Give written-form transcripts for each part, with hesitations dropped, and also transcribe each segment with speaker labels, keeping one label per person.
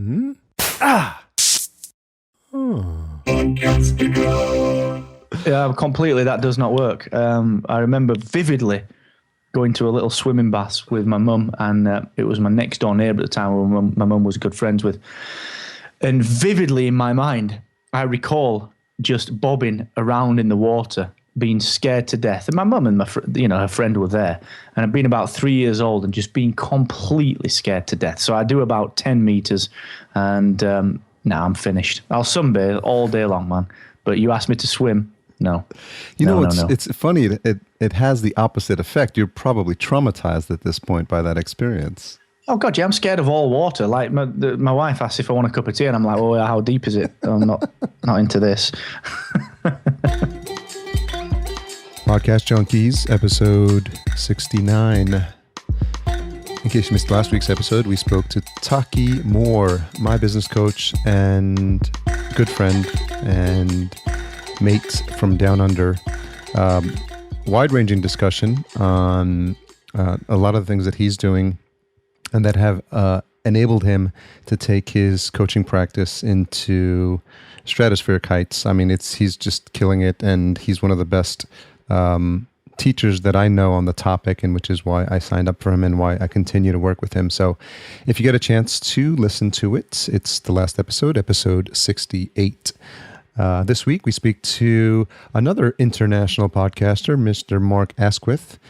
Speaker 1: Hmm? Ah!
Speaker 2: Yeah, completely. That does not work. I remember vividly going to a little swimming bath with my mum, and it was my next door neighbour at the time, who my mum was good friends with. And vividly in my mind, I recall just bobbing around in the water, being scared to death. And my mum and her friend were there, and I'd been about 3 years old and just being completely scared to death. So I do about 10 meters, and now I'm finished. I'll sunbathe all day long, man. But you asked me to swim. No.
Speaker 1: It's funny. It has the opposite effect. You're probably traumatized at this point by that experience.
Speaker 2: Oh, God, yeah, I'm scared of all water. Like, my wife asks if I want a cup of tea, and I'm like, oh, how deep is it? I'm not into this.
Speaker 1: Podcast Junkies, episode 69. In case you missed last week's episode, we spoke to Taki Moore, my business coach and good friend and mate from down under. Wide-ranging discussion on a lot of the things that he's doing and that have enabled him to take his coaching practice into stratospheric heights. I mean, he's just killing it, and he's one of the best teachers that I know on the topic, and which is why I signed up for him and why I continue to work with him. So if you get a chance to listen to it, it's the last episode 68. This week we speak to another international podcaster, Mr. Mark Asquith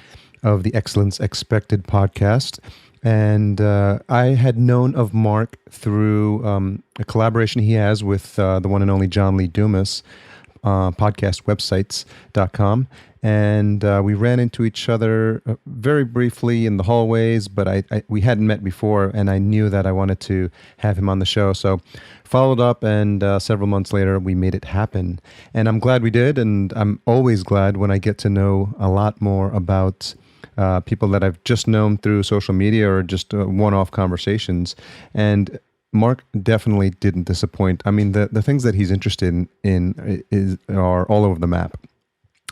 Speaker 1: of the Excellence Expected podcast. And I had known of Mark through a collaboration he has with the one and only John Lee Dumas, podcastwebsites.com. And we ran into each other very briefly in the hallways, but we hadn't met before, and I knew that I wanted to have him on the show. So followed up, and several months later, we made it happen. And I'm glad we did, and I'm always glad when I get to know a lot more about people that I've just known through social media or just one-off conversations. And Mark definitely didn't disappoint. I mean, the things that he's interested in are all over the map.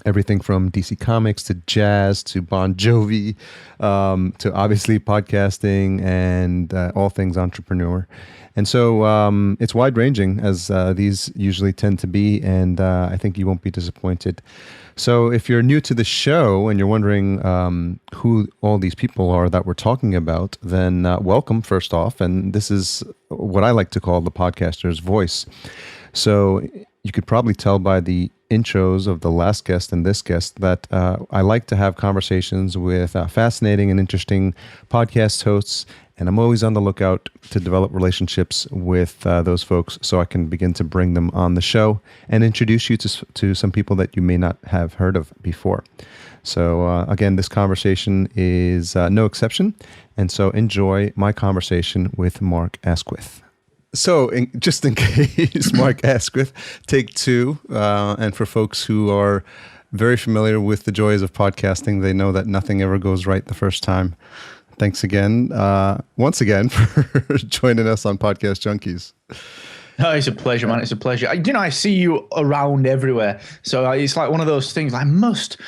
Speaker 1: Everything from DC Comics to jazz to Bon Jovi to obviously podcasting and all things entrepreneur. And so it's wide-ranging, as these usually tend to be, and I think you won't be disappointed. So if you're new to the show and you're wondering who all these people are that we're talking about, then welcome, first off. And this is what I like to call the podcaster's voice. So you could probably tell by the intros of the last guest and this guest that I like to have conversations with fascinating and interesting podcast hosts, and I'm always on the lookout to develop relationships with those folks so I can begin to bring them on the show and introduce you to some people that you may not have heard of before. So again, this conversation is no exception, and so enjoy my conversation with Mark Asquith. So just in case, Mark Asquith, take two. And for folks who are very familiar with the joys of podcasting, they know that nothing ever goes right the first time. Thanks again, once again, for joining us on Podcast Junkies.
Speaker 2: Oh, it's a pleasure, man. It's a pleasure. I see you around everywhere. So it's like one of those things, I must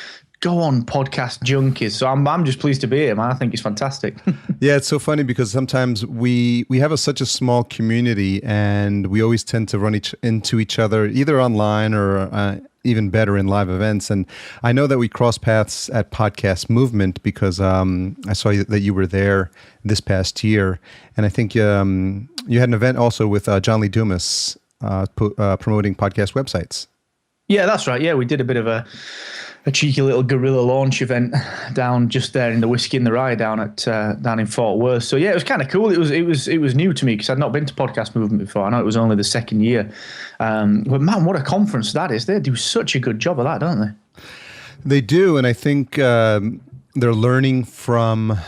Speaker 2: go on Podcast Junkies. So I'm just pleased to be here, man. I think it's fantastic.
Speaker 1: Yeah, it's so funny because sometimes we have such a small community, and we always tend to run into each other either online or even better in live events. And I know that we crossed paths at Podcast Movement because I saw that you were there this past year. And I think you had an event also with John Lee Dumas promoting podcast websites.
Speaker 2: Yeah, that's right. Yeah, we did a bit of a cheeky little guerrilla launch event down just there in the Whiskey and the Rye down in Fort Worth. So yeah, it was kind of cool. It was new to me because I'd not been to Podcast Movement before. I know it was only the second year, but man, what a conference that is! They do such a good job of that, don't they?
Speaker 1: They do, and I think they're learning from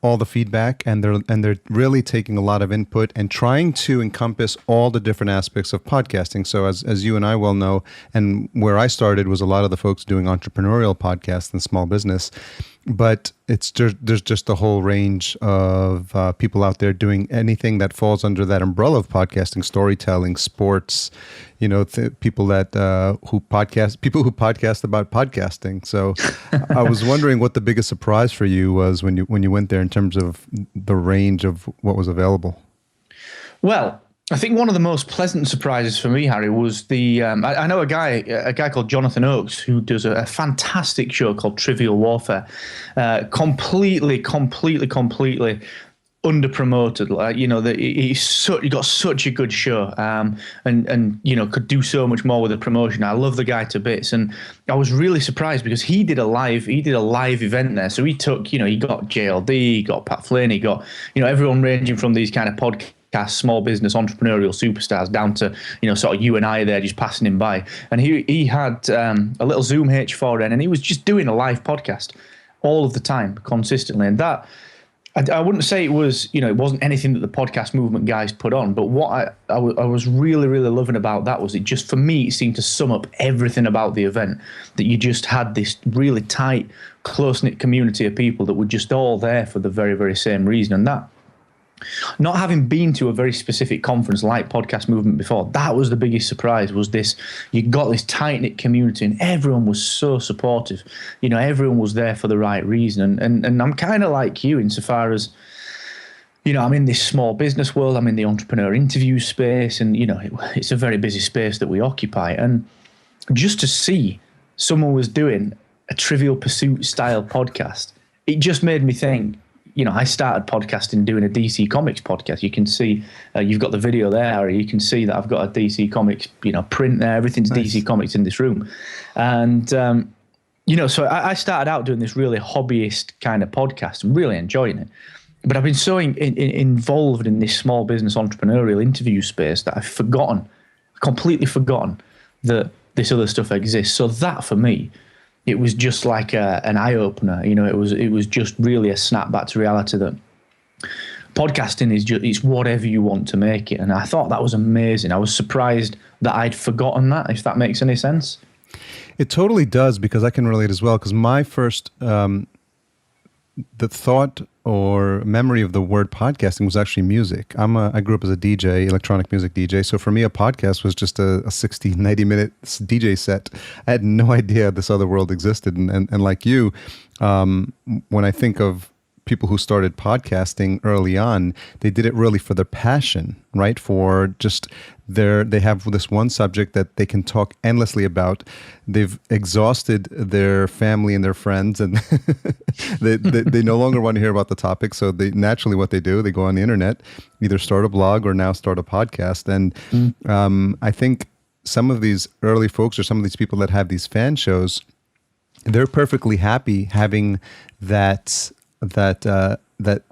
Speaker 1: all the feedback, and they're really taking a lot of input and trying to encompass all the different aspects of podcasting. So as you and I well know, and where I started was a lot of the folks doing entrepreneurial podcasts and small business, but there's just a whole range of people out there doing anything that falls under that umbrella of podcasting, storytelling, sports, people who podcast about podcasting. So I was wondering what the biggest surprise for you was when you went there in terms of the range of what was available.
Speaker 2: Well, I think one of the most pleasant surprises for me, Harry, was I know a guy called Jonathan Oakes who does a fantastic show called Trivial Warfare, completely under promoted. Like, he got such a good show, and could do so much more with the promotion. I love the guy to bits, and I was really surprised because he did a live event there. So he took, he got JLD, he got Pat Flynn, he got everyone ranging from these kind of podcasts, small business entrepreneurial superstars down to sort of you and I there just passing him by. And he had a little Zoom H4n, and he was just doing a live podcast all of the time consistently. And that, I wouldn't say it was, it wasn't anything that the podcast movement guys put on, but what I was really loving about that was it just, for me, it seemed to sum up everything about the event, that you just had this really tight, close-knit community of people that were just all there for the very, very same reason. And that, not having been to a very specific conference like Podcast Movement before, that was the biggest surprise, was this, you got this tight-knit community and everyone was so supportive. Everyone was there for the right reason. And I'm kind of like you insofar as, I'm in this small business world, I'm in the entrepreneur interview space, and, it's a very busy space that we occupy. And just to see someone was doing a Trivial Pursuit style podcast, it just made me think, I started podcasting doing a DC Comics podcast. You can see, you've got the video there, Harry. You can see that I've got a DC Comics, print there. Everything's nice. DC Comics in this room. And, so I started out doing this really hobbyist kind of podcast and really enjoying it. But I've been so involved in this small business entrepreneurial interview space that I've completely forgotten that this other stuff exists. So that, for me, it was just like an eye-opener. It was just really a snap back to reality that podcasting is just, it's whatever you want to make it. And I thought that was amazing. I was surprised that I'd forgotten that, if that makes any sense.
Speaker 1: It totally does, because I can relate as well, because my first the thought or memory of the word podcasting was actually music. I grew up as a DJ, electronic music DJ. So for me, a podcast was just a 60, 90 minute DJ set. I had no idea this other world existed. And like you, when I think of people who started podcasting early on, they did it really for their passion, right? For just they have this one subject that they can talk endlessly about. They've exhausted their family and their friends, and they no longer want to hear about the topic. So they naturally, what they do, they go on the internet, either start a blog or now start a podcast. And I think some of these early folks, or some of these people that have these fan shows, they're perfectly happy having that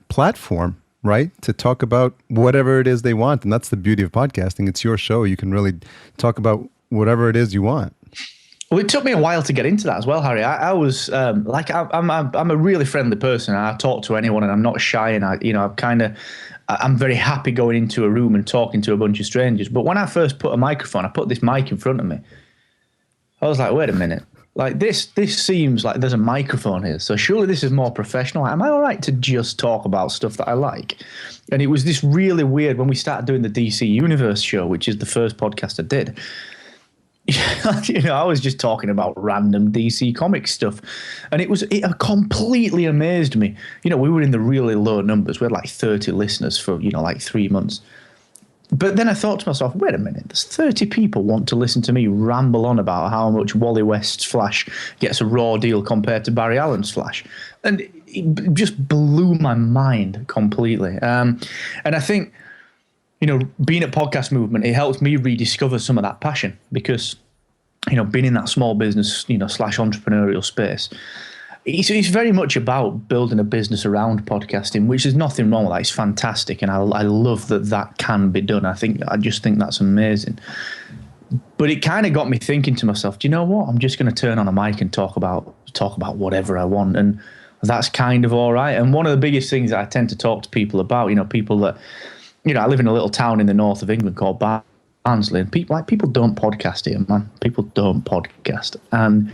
Speaker 1: platform, right, to talk about whatever it is they want. And that's the beauty of podcasting. It's your show. You can really talk about whatever it is you want.
Speaker 2: Well, it took me a while to get into that as well, Harry. I was I'm a really friendly person. I talk to anyone, and I'm not shy. And I'm very happy going into a room and talking to a bunch of strangers. But when I first put I put this mic in front of me, I was like, wait a minute. Like this seems like there's a microphone here, so surely this is more professional. Am I all right to just talk about stuff that I like? And it was this really weird when we started doing the DC Universe show, which is the first podcast I did. I was just talking about random DC Comics stuff, and it completely amazed me. We were in the really low numbers. We had like 30 listeners for like 3 months. But then I thought to myself, wait a minute, there's 30 people want to listen to me ramble on about how much Wally West's Flash gets a raw deal compared to Barry Allen's Flash. And it just blew my mind completely. And I think, being at Podcast Movement, it helped me rediscover some of that passion because, being in that small business, / entrepreneurial space, it's very much about building a business around podcasting, which is nothing wrong with that. It's fantastic, and I love that can be done. I just think that's amazing. But it kind of got me thinking to myself, do you know what? I'm just going to turn on a mic and talk about whatever I want, and that's kind of all right. And one of the biggest things that I tend to talk to people about, people that, I live in a little town in the north of England called Barnsley, and people don't podcast here, man. People don't podcast, and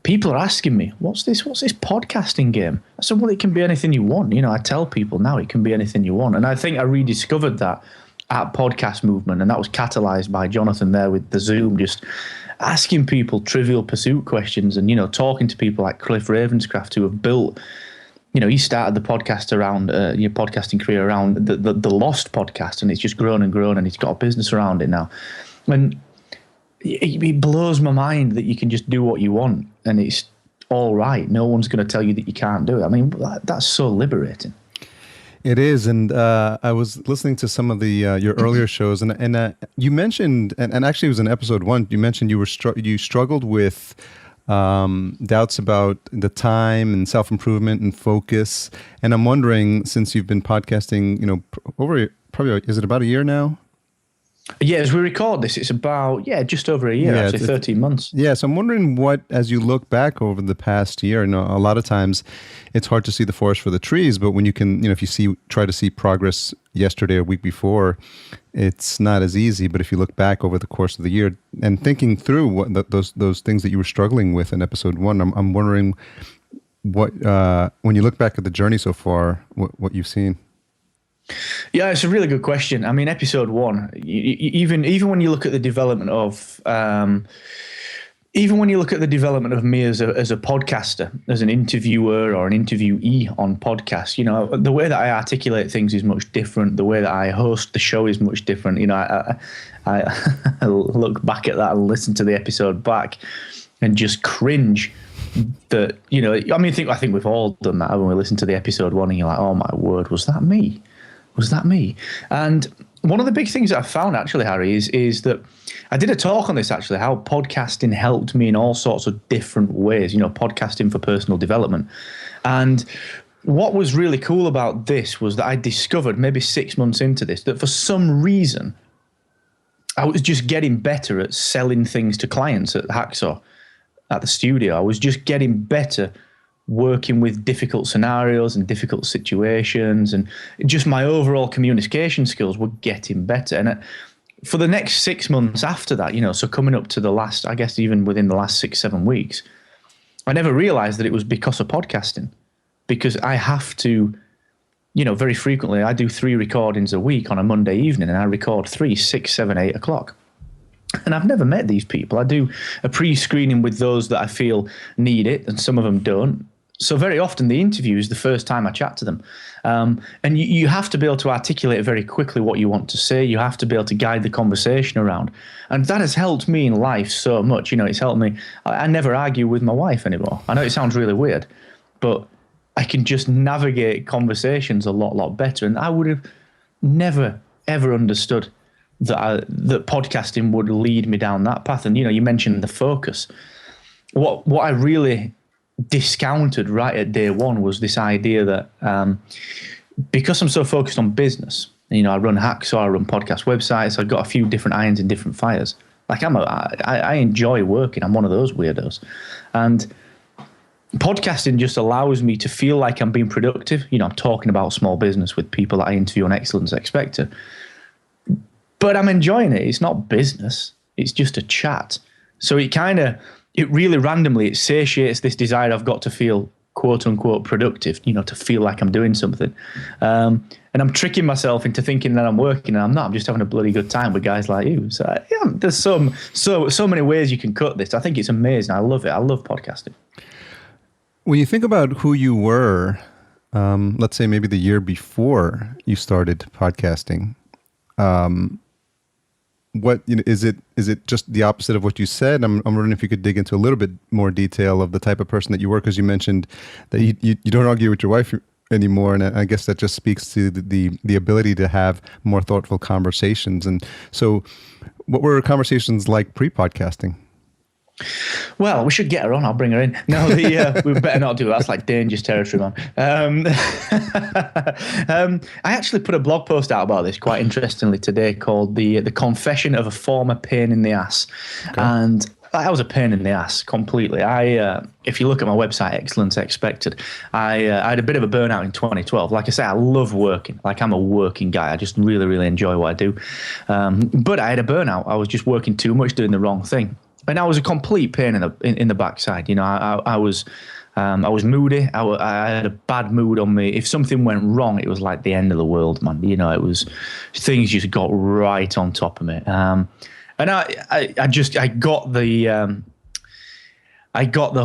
Speaker 2: people are asking me, what's this podcasting game? I said, well, it can be anything you want. I tell people now it can be anything you want. And I think I rediscovered that at Podcast Movement, and that was catalyzed by Jonathan there with the Zoom, just asking people Trivial Pursuit questions and, talking to people like Cliff Ravenscraft, who have built you started the podcast around your podcasting career around the Lost podcast, and it's just grown and grown, and he's got a business around it now. And it blows my mind that you can just do what you want, and it's all right. No one's going to tell you that you can't do it. I mean, that's so liberating.
Speaker 1: It is, and I was listening to some of the your earlier shows, and you mentioned, and actually it was in episode 1. You mentioned you struggled with doubts about the time and self-improvement and focus. And I'm wondering, since you've been podcasting, over probably, is it about a year now?
Speaker 2: Yeah, as we record this, it's about, just over a year, actually, 13 months.
Speaker 1: Yeah, so I'm wondering what, as you look back over the past year, a lot of times it's hard to see the forest for the trees, but when you can, if you try to see progress yesterday or week before, it's not as easy. But if you look back over the course of the year and thinking through what those things that you were struggling with in episode 1, I'm wondering what, when you look back at the journey so far, what you've seen.
Speaker 2: Yeah, it's a really good question. I mean, episode 1, even when you look at the development of, me as a podcaster, as an interviewer or an interviewee on podcasts, the way that I articulate things is much different. The way that I host the show is much different. I look back at that and listen to the episode back and just cringe. That I think we've all done that when we listen to the episode 1 and you're like, oh my word, was that me? Was that me? And one of the big things that I found actually, Harry, is that I did a talk on this actually, how podcasting helped me in all sorts of different ways, podcasting for personal development. And what was really cool about this was that I discovered maybe 6 months into this, that for some reason, I was just getting better at selling things to clients at Hacksaw, at the studio. I was just getting better working with difficult scenarios and difficult situations, and just my overall communication skills were getting better. And for the next 6 months after that, so coming up to the last, I guess even within the last 6-7 weeks, I never realized that it was because of podcasting, because I have to, very frequently, I do 3 recordings a week on a Monday evening, and I record 3, 6, 7, 8 o'clock. And I've never met these people. I do a pre-screening with those that I feel need it, and some of them don't. So very often the interview is the first time I chat to them. And you have to be able to articulate very quickly what you want to say. You have to be able to guide the conversation around. And that has helped me in life so much. It's helped me. I never argue with my wife anymore. I know it sounds really weird, but I can just navigate conversations a lot better. And I would have never, ever understood that podcasting would lead me down that path. And, you mentioned the focus. What I really discounted right at day 1 was this idea that because I'm so focused on business, I run Hacksaw, I run podcast websites, I've got a few different irons in different fires. Like I enjoy working. I'm one of those weirdos. And podcasting just allows me to feel like I'm being productive. I'm talking about small business with people that I interview on Excellence Expected. But I'm enjoying it. It's not business. It's just a chat. So it really randomly, it satiates this desire I've got to feel quote unquote productive, to feel like I'm doing something. And I'm tricking myself into thinking that I'm working, and I'm not. I'm just having a bloody good time with guys like you. So there's so many ways you can cut this. I think it's amazing. I love it. I love podcasting.
Speaker 1: When you think about who you were, let's say maybe the year before you started podcasting, what is it just the opposite of what you said? I'm wondering if you could dig into a little bit more detail of the type of person that you were, because you mentioned that you don't argue with your wife anymore, and I guess that just speaks to the ability to have more thoughtful conversations. And so what were conversations like pre-podcasting?
Speaker 2: Well, we should get her on. I'll bring her in. No, we better not do that. That's like dangerous territory, man. I actually put a blog post out about this quite interestingly today called the Confession of a Former Pain in the Ass. Okay. And I was a pain in the ass completely. If you look at my website, Excellence Expected, I had a bit of a burnout in 2012. Like I say, I love working. Like I'm a working guy. I just really, really enjoy what I do. But I had a burnout. I was just working too much, doing the wrong thing. And I was a complete pain in the backside. I was moody. I had a bad mood on me. If something went wrong, it was like the end of the world, man. It was, things just got right on top of me. And I got the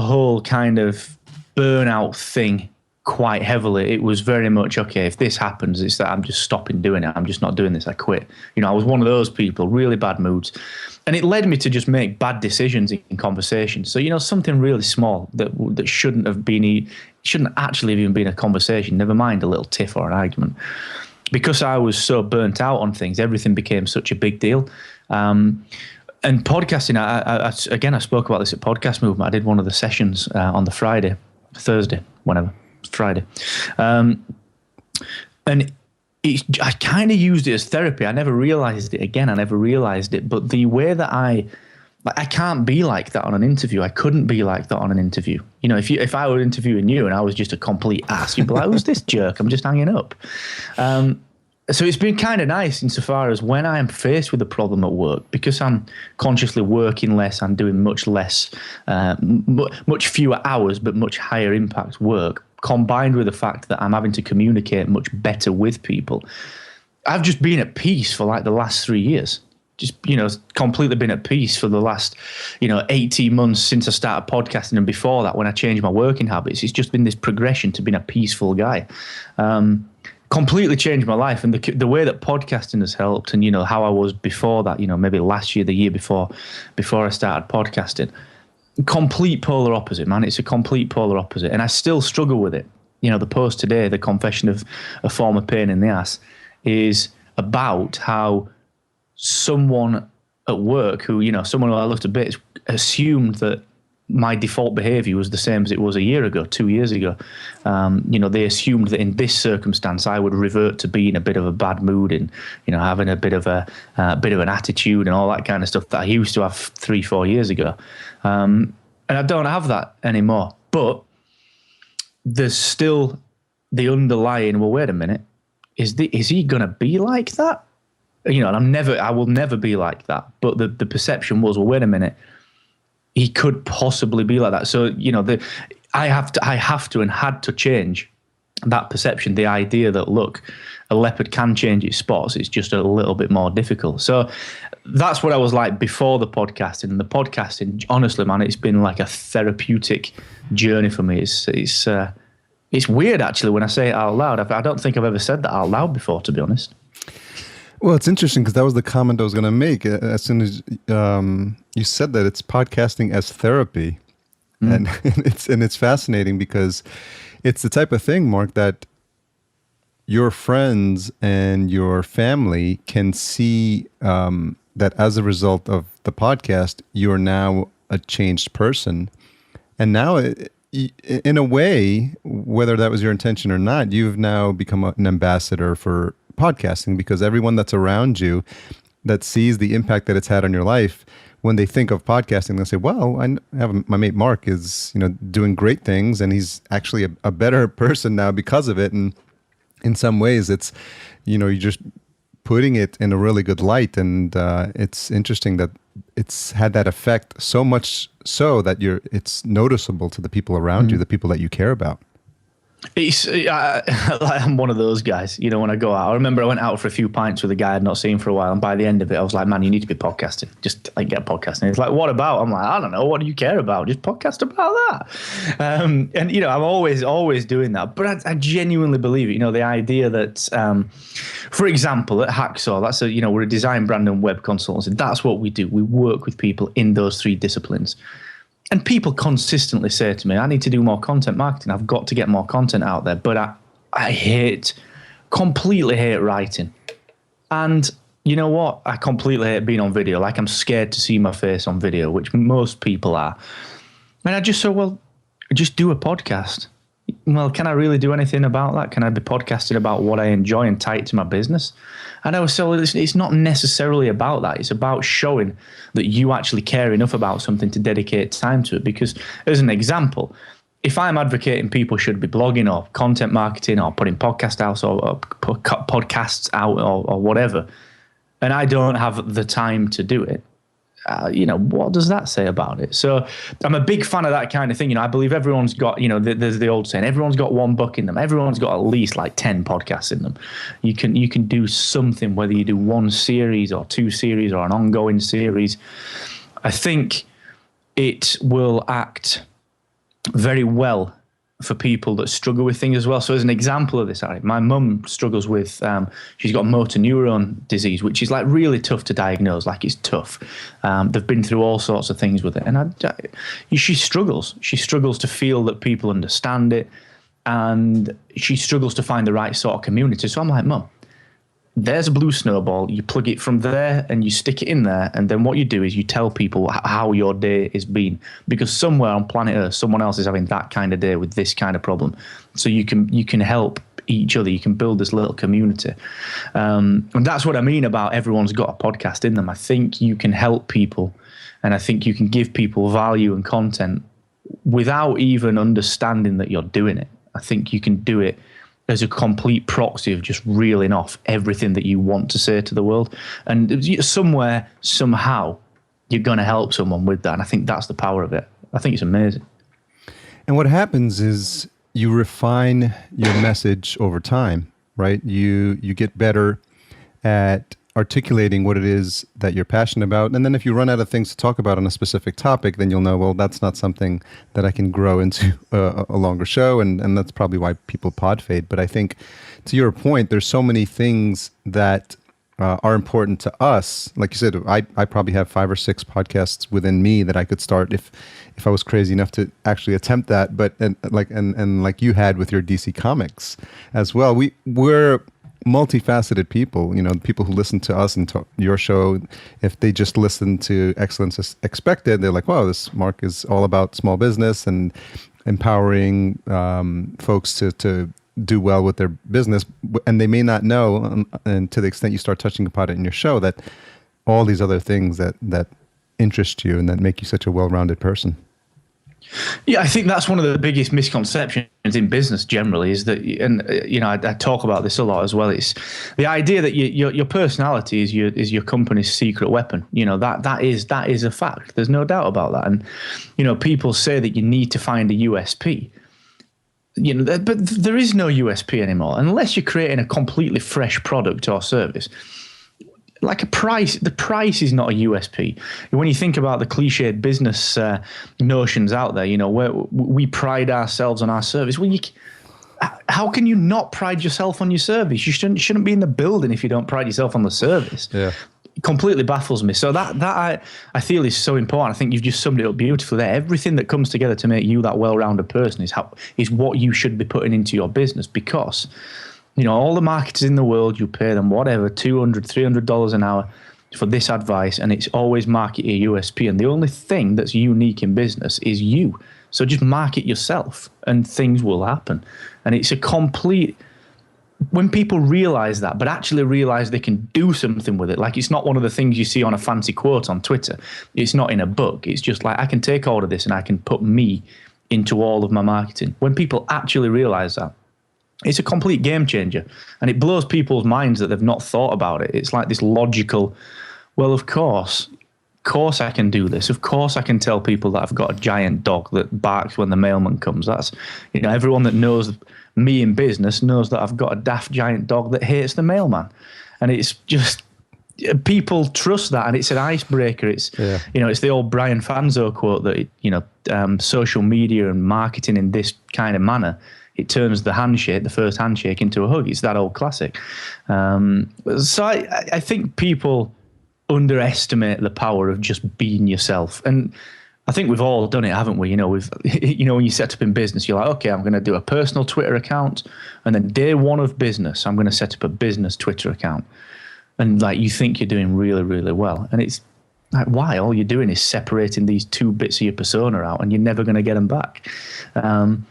Speaker 2: whole kind of burnout thing quite heavily. It was very much, okay, if this happens, it's that I'm just stopping doing it. I'm just not doing this. I quit. I was one of those people, really bad moods. And it led me to just make bad decisions in conversations. So, something really small that shouldn't actually have even been a conversation, never mind a little tiff or an argument. Because I was so burnt out on things, everything became such a big deal. And podcasting, I spoke about this at Podcast Movement. I did one of the sessions on the Thursday, whenever. Friday. And I kind of used it as therapy. I never realized it again. I never realized it. But the way that I can't be like that on an interview. I couldn't be like that on an interview. If I were interviewing you and I was just a complete ass, you'd be like, who's this jerk? I'm just hanging up. So it's been kind of nice insofar as when I am faced with a problem at work, because I'm consciously working less, I'm doing much less, much fewer hours, but much higher impact work, combined with the fact that I'm having to communicate much better with people. I've just been at peace for like the last 3 years. Just, completely been at peace for the last, 18 months since I started podcasting. And before that, when I changed my working habits, it's just been this progression to being a peaceful guy. Completely changed my life. And the way that podcasting has helped, and, how I was before that, maybe last year, the year before I started podcasting, complete polar opposite, man. It's a complete polar opposite. And I still struggle with it. The post today, the confession of a former pain in the ass, is about how someone at work someone who I loved a bit, assumed that my default behavior was the same as it was a year ago, 2 years ago. They assumed that in this circumstance, I would revert to being a bit of a bad mood and, having a bit of an attitude and all that kind of stuff that I used to have 3-4 years ago. And I don't have that anymore. But there's still the underlying, well, wait a minute, is he going to be like that? And I will never be like that. But the perception was, well, wait a minute, he could possibly be like that. So, I have to and had to change that perception, the idea that, look, a leopard can change its spots. It's just a little bit more difficult. So that's what I was like before the podcasting. And the podcasting, honestly, man, it's been like a therapeutic journey for me. It's weird, actually, when I say it out loud. I don't think I've ever said that out loud before, to be honest.
Speaker 1: Well, it's interesting because that was the comment I was going to make. As soon as you said that, it's podcasting as therapy. And it's fascinating because it's the type of thing, Mark, that your friends and your family can see that as a result of the podcast, you're now a changed person. And now, in a way, whether that was your intention or not, you've now become an ambassador for podcasting, because everyone that's around you that sees the impact that it's had on your life, when they think of podcasting, they'll say, well, I have my mate Mark is, doing great things, and he's actually a better person now because of it. And in some ways it's, you're just putting it in a really good light. And it's interesting that it's had that effect, so much so that it's noticeable to the people around you, the people that you care about.
Speaker 2: I'm one of those guys, when I go out. I remember I went out for a few pints with a guy I'd not seen for a while, and by the end of it, I was like, man, you need to be podcasting. Just get podcasting. He's like, what about? I'm like, I don't know. What do you care about? Just podcast about that. And, I'm always doing that. But I genuinely believe it. The idea that, for example, at Hacksaw, that's we're a design, brand, and web consultancy. That's what we do. We work with people in those three disciplines. And people consistently say to me, I need to do more content marketing. I've got to get more content out there. But I completely hate writing. And you know what? I completely hate being on video. Like, I'm scared to see my face on video, which most people are. And I just said, well, just do a podcast. Well, can I really do anything about that? Can I be podcasting about what I enjoy and tie it to my business? And I was so, it's not necessarily about that. It's about showing that you actually care enough about something to dedicate time to it. Because as an example, if I'm advocating people should be blogging or content marketing or putting podcasts out or podcasts out or whatever, and I don't have the time to do it, what does that say about it? So I'm a big fan of that kind of thing. I believe everyone's got, there's the old saying, everyone's got one book in them. Everyone's got at least like 10 podcasts in them. You can do something, whether you do one series or two series or an ongoing series. I think it will act very well for people that struggle with things as well. So as an example of this, Harry, my mum struggles with, she's got motor neuron disease, which is like really tough to diagnose. Like it's tough. They've been through all sorts of things with it. And she struggles. She struggles to feel that people understand it. And she struggles to find the right sort of community. So I'm like, Mum, there's a blue snowball. You plug it from there and you stick it in there. And then what you do is you tell people how your day has been, because somewhere on planet Earth, someone else is having that kind of day with this kind of problem. So you can help each other. You can build this little community. And that's what I mean about everyone's got a podcast in them. I think you can help people, and I think you can give people value and content without even understanding that you're doing it. I think you can do it as a complete proxy of just reeling off everything that you want to say to the world. And somewhere, somehow, you're going to help someone with that. And I think that's the power of it. I think it's amazing.
Speaker 1: And what happens is you refine your message over time, right? You get better at articulating what it is that you're passionate about. And then if you run out of things to talk about on a specific topic, then you'll know, well, that's not something that I can grow into a longer show. And that's probably why people pod fade. But I think to your point, there's so many things that are important to us. Like you said, I probably have 5 or 6 podcasts within me that I could start if I was crazy enough to actually attempt that. But like you had with your DC Comics as well, we're multifaceted people. People who listen to us and to your show, if they just listen to Excellence as Expected, they're like, wow, this Mark is all about small business and empowering folks to do well with their business. And they may not know, and to the extent you start touching upon it in your show, that all these other things that interest you and that make you such a well-rounded person.
Speaker 2: Yeah, I think that's one of the biggest misconceptions in business generally is that, and I talk about this a lot as well. It's the idea that your personality is your company's secret weapon. That is a fact. There's no doubt about that. And people say that you need to find a USP. But there is no USP anymore unless you're creating a completely fresh product or service. Like the price is not a USP. When you think about the cliched business notions out there, where we pride ourselves on our service. Well, how can you not pride yourself on your service? You shouldn't be in the building if you don't pride yourself on the service. Yeah. It completely baffles me. So that I feel is so important. I think you've just summed it up beautifully there. Everything that comes together to make you that well-rounded person is what you should be putting into your business, because all the marketers in the world, you pay them whatever, $200, $300 an hour for this advice, and it's always market your USP. And the only thing that's unique in business is you. So just market yourself and things will happen. And it's a complete, when people realize that, but actually realize they can do something with it, like it's not one of the things you see on a fancy quote on Twitter. It's not in a book. It's just like, I can take all of this and I can put me into all of my marketing. When people actually realize that, it's a complete game changer, and it blows people's minds that they've not thought about it. It's like this logical, well, of course I can do this. Of course I can tell people that I've got a giant dog that barks when the mailman comes. That's, everyone that knows me in business knows that I've got a daft giant dog that hates the mailman. And it's just, people trust that, and it's an icebreaker. It's, it's the old Brian Fanzo quote that, social media and marketing in this kind of manner, it turns the first handshake into a hug. It's that old classic. So I think people underestimate the power of just being yourself. And I think we've all done it, haven't we? When you set up in business, you're like, okay, I'm going to do a personal Twitter account. And then day one of business, I'm going to set up a business Twitter account. And like, you think you're doing really, really well. And it's like, why? All you're doing is separating these two bits of your persona out, and you're never going to get them back.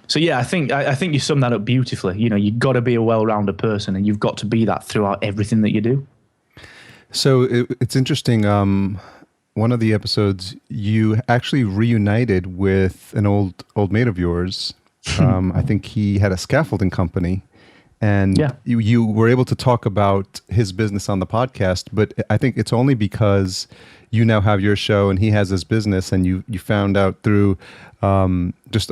Speaker 2: So yeah, I think you sum that up beautifully. You've got to be a well-rounded person, and you've got to be that throughout everything that you do.
Speaker 1: So it's interesting. One of the episodes, you actually reunited with an old mate of yours. I think he had a scaffolding company. And you were able to talk about his business on the podcast, but I think it's only because you now have your show and he has his business, and you found out through just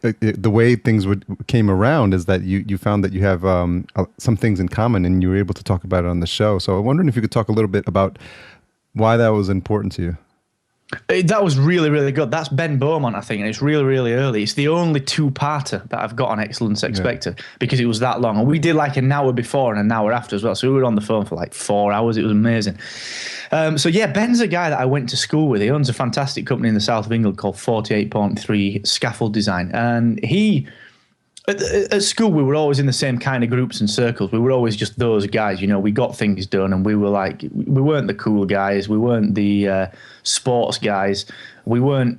Speaker 1: the way things came around is that you found that you have some things in common, and you were able to talk about it on the show. So I'm wondering if you could talk a little bit about why that was important to you.
Speaker 2: That was really, really good. That's Ben Beaumont, I think, and it's really, really early. It's the only two-parter that I've got on Excellence Expected because it was that long. And we did like an hour before and an hour after as well. So we were on the phone for like 4 hours. It was amazing. So yeah, Ben's a guy that I went to school with. He owns a fantastic company in the south of England called 48.3 Scaffold Design. And at school, we were always in the same kind of groups and circles. We were always just those guys, we got things done, and we were like, we weren't the cool guys. We weren't the sports guys. We were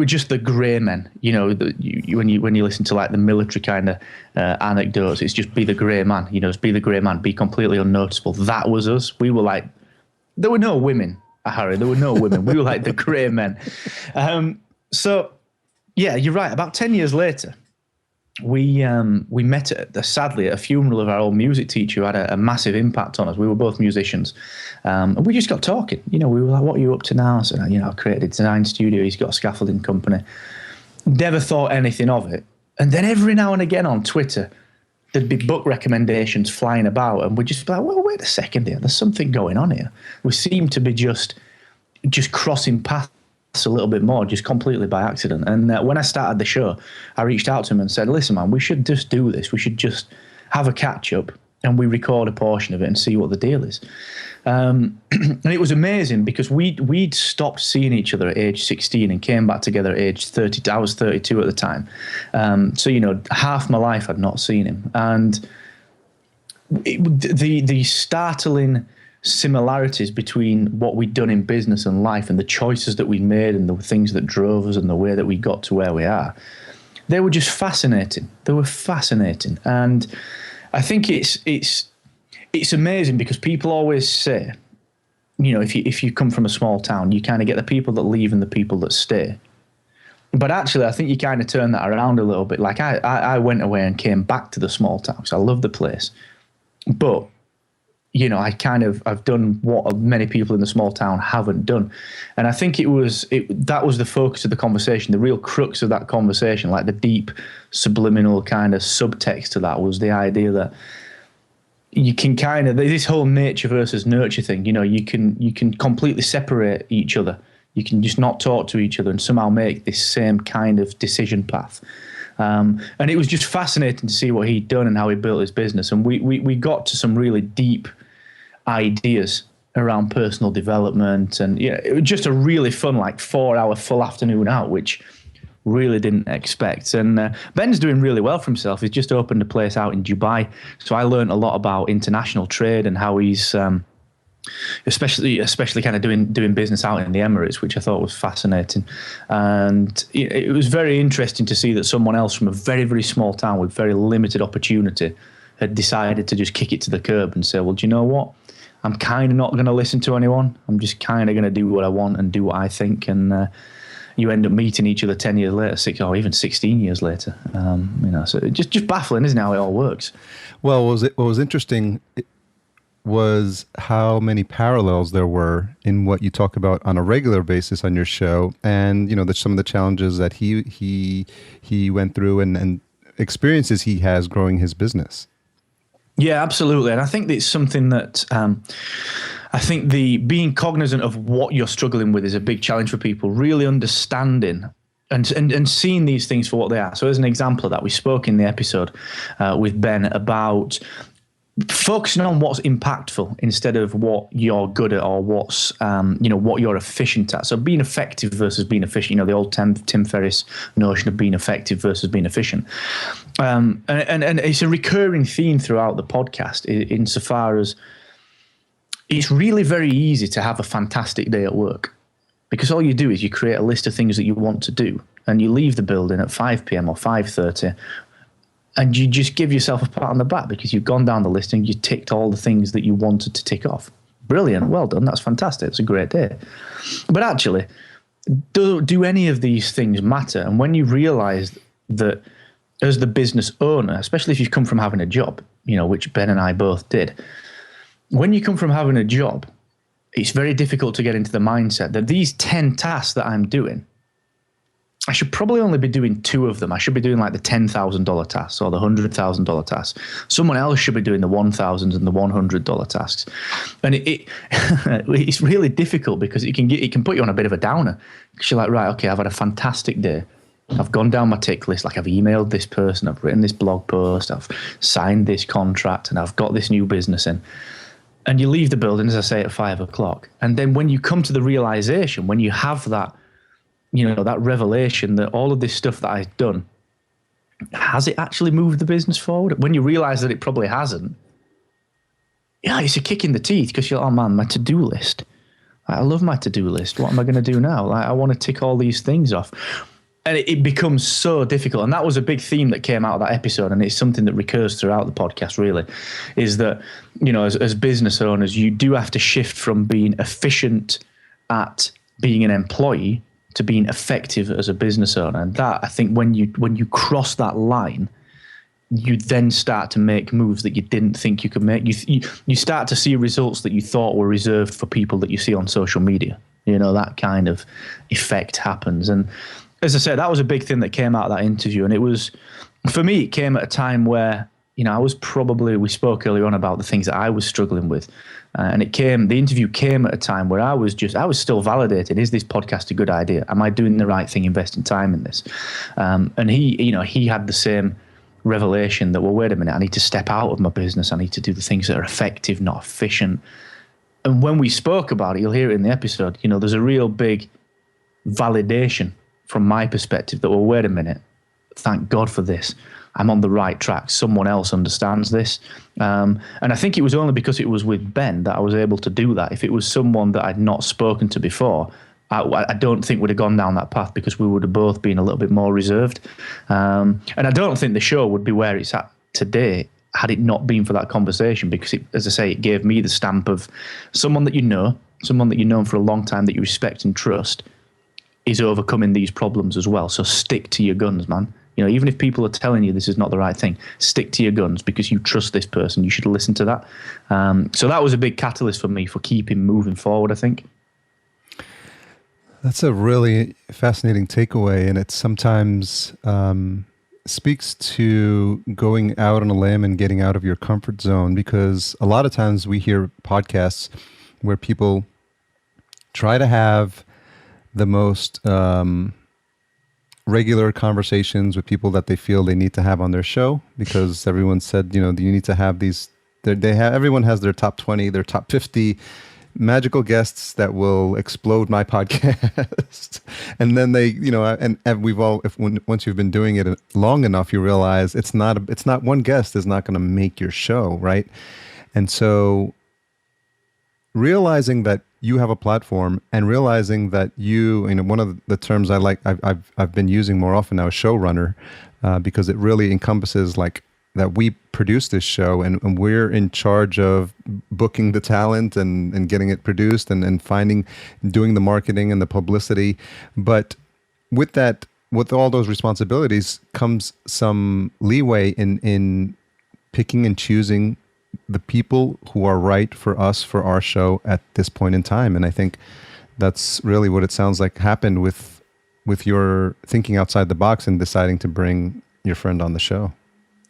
Speaker 2: just the grey men, when you listen to like the military kind of anecdotes, it's just be the grey man, just be the grey man, be completely unnoticeable. That was us. We were like, there were no women, Harry. There were no women. We were like the grey men. So yeah, you're right. About 10 years later, we met sadly at a funeral of our old music teacher who had a massive impact on us. We were both musicians, and we just got talking. We were like, "What are you up to now?" So, I created a design studio. He's got a scaffolding company. Never thought anything of it. And then every now and again on Twitter, there'd be book recommendations flying about, and we'd just be like, "Well, wait a second here. There's something going on here." We seem to be just crossing paths a little bit more, just completely by accident. And when I started the show, I reached out to him and said, "Listen, man, we should just do this. We should just have a catch up and we record a portion of it and see what the deal is." And it was amazing because we'd stopped seeing each other at age 16 and came back together at age 30. I was 32 at the time. So, half my life I'd not seen him. And the startling similarities between what we'd done in business and life and the choices that we made and the things that drove us and the way that we got to where we are, they were just fascinating. They were fascinating. And I think it's amazing because people always say, if you come from a small town, you kind of get the people that leave and the people that stay. But actually, I think you kind of turn that around a little bit. Like I went away and came back to the small town because I love the place. But I've done what many people in the small town haven't done. And I think that was the focus of the conversation, the real crux of that conversation, like the deep subliminal kind of subtext to that was the idea that you can kind of, this whole nature versus nurture thing, you can completely separate each other. You can just not talk to each other and somehow make this same kind of decision path. And it was just fascinating to see what he'd done and how he built his business. And we got to some really deep ideas around personal development, and it was just a really fun 4-hour full afternoon out, which really didn't expect. And Ben's doing really well for himself. He's just opened a place out in Dubai, so I learned a lot about international trade and how he's especially kind of doing business out in the Emirates, which I thought was fascinating. And it was very interesting to see that someone else from a very, very small town with very limited opportunity had decided to just kick it to the curb and say, well, do you know what? I'm kind of not going to listen to anyone. I'm just kind of going to do what I want and do what I think. And you end up meeting each other 10 years later, or even 16 years later. So just baffling, isn't it, how it all works?
Speaker 1: Well, what was interesting was how many parallels there were in what you talk about on a regular basis on your show, and some of the challenges that he went through and experiences he has growing his business.
Speaker 2: Yeah, absolutely. And I think it's something that I think the being cognizant of what you're struggling with is a big challenge for people, really understanding and seeing these things for what they are. So as an example of that, we spoke in the episode with Ben about focusing on what's impactful instead of what you're good at or what's what you're efficient at. So being effective versus being efficient, the old Tim Ferriss notion of being effective versus being efficient. And it's a recurring theme throughout the podcast insofar as it's really very easy to have a fantastic day at work, because all you do is you create a list of things that you want to do and you leave the building at 5 p.m. or 5:30. And you just give yourself a pat on the back because you've gone down the list and you ticked all the things that you wanted to tick off. Brilliant. Well done. That's fantastic. It's a great day. But actually, do any of these things matter? And when you realize that as the business owner, especially if you've come from having a job, which Ben and I both did, when you come from having a job, it's very difficult to get into the mindset that these 10 tasks that I'm doing I should probably only be doing 2 of them. I should be doing like the $10,000 tasks or the $100,000 tasks. Someone else should be doing the $1,000 and the $100 tasks. And it's really difficult because it can put you on a bit of a downer. Because you're like, right, okay, I've had a fantastic day. I've gone down my tick list. Like, I've emailed this person, I've written this blog post, I've signed this contract, and I've got this new business in. And you leave the building, as I say, at 5 o'clock. And then when you come to the realization, when you have that, that revelation that all of this stuff that I've done, has it actually moved the business forward? When you realize that it probably hasn't, it's a kick in the teeth, because you're like, oh man, my to-do list. I love my to-do list. What am I going to do now? Like, I want to tick all these things off. And it becomes so difficult. And that was a big theme that came out of that episode. And it's something that recurs throughout the podcast, really, is that, as business owners, you do have to shift from being efficient at being an employee to being effective as a business owner. And that, I think, when you cross that line, you then start to make moves that you didn't think you could make. You start to see results that you thought were reserved for people that you see on social media. That kind of effect happens. And as I said, that was a big thing that came out of that interview. And it was, for me, it came at a time where, we spoke earlier on about the things that I was struggling with. And the interview came at a time where I was still validated. Is this podcast a good idea? Am I doing the right thing, investing time in this? And he had the same revelation that, well, wait a minute, I need to step out of my business. I need to do the things that are effective, not efficient. And when we spoke about it, you'll hear it in the episode, there's a real big validation from my perspective that, well, wait a minute, thank God for this. I'm on the right track. Someone else understands this. And I think it was only because it was with Ben that I was able to do that. If it was someone that I'd not spoken to before, I don't think would have gone down that path, because we would have both been a little bit more reserved. And I don't think the show would be where it's at today had it not been for that conversation, because as I say, it gave me the stamp of someone that you've known for a long time, that you respect and trust, is overcoming these problems as well. So stick to your guns, man. Even if people are telling you this is not the right thing, stick to your guns, because you trust this person. You should listen to that. So that was a big catalyst for me for keeping moving forward, I think.
Speaker 1: That's a really fascinating takeaway. And it sometimes speaks to going out on a limb and getting out of your comfort zone, because a lot of times we hear podcasts where people try to have the most regular conversations with people that they feel they need to have on their show, because everyone said, you need to have these, everyone has their top 20, their top 50 magical guests that will explode my podcast. And then they, and we've all, once you've been doing it long enough, you realize it's not one guest is not going to make your show, right? And so realizing that you have a platform, and realizing that one of the terms I like, I've been using more often now is showrunner, because it really encompasses like that we produce this show and we're in charge of booking the talent and getting it produced and doing the marketing and the publicity. But with all those responsibilities comes some leeway in picking and choosing the people who are right for us, for our show at this point in time. And I think that's really what it sounds like happened with your thinking outside the box and deciding to bring your friend on the show.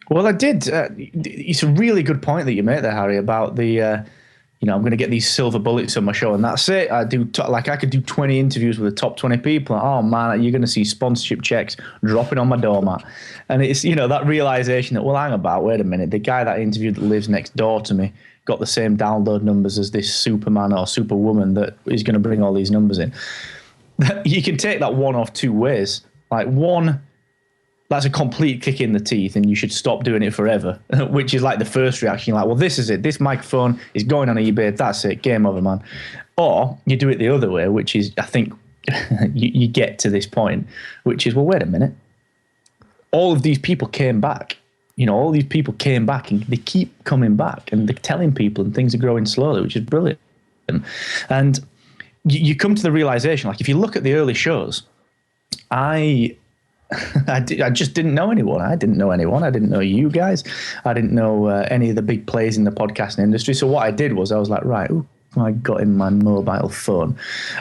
Speaker 2: Well, I did. It's a really good point that you made there, Harry, about the, I'm going to get these silver bullets on my show, and that's it. I could do 20 interviews with the top 20 people. Oh man, you're going to see sponsorship checks dropping on my doormat. And it's, that realization that, well, hang about, wait a minute, the guy that I interviewed that lives next door to me got the same download numbers as this Superman or Superwoman that is going to bring all these numbers in. You can take that one of two ways. Like, one, that's a complete kick in the teeth and you should stop doing it forever, which is like the first reaction. You're like, well, this is it. This microphone is going on eBay. That's it. Game over, man. Or you do it the other way, which is, I think, you get to this point, which is, well, wait a minute. All of these people came back. All these people came back and they keep coming back and they're telling people and things are growing slowly, which is brilliant. And you come to the realization, like if you look at the early shows, I just didn't know anyone. I didn't know anyone. I didn't know you guys. I didn't know any of the big players in the podcasting industry. So what I did was I was like, right, I got in my mobile phone.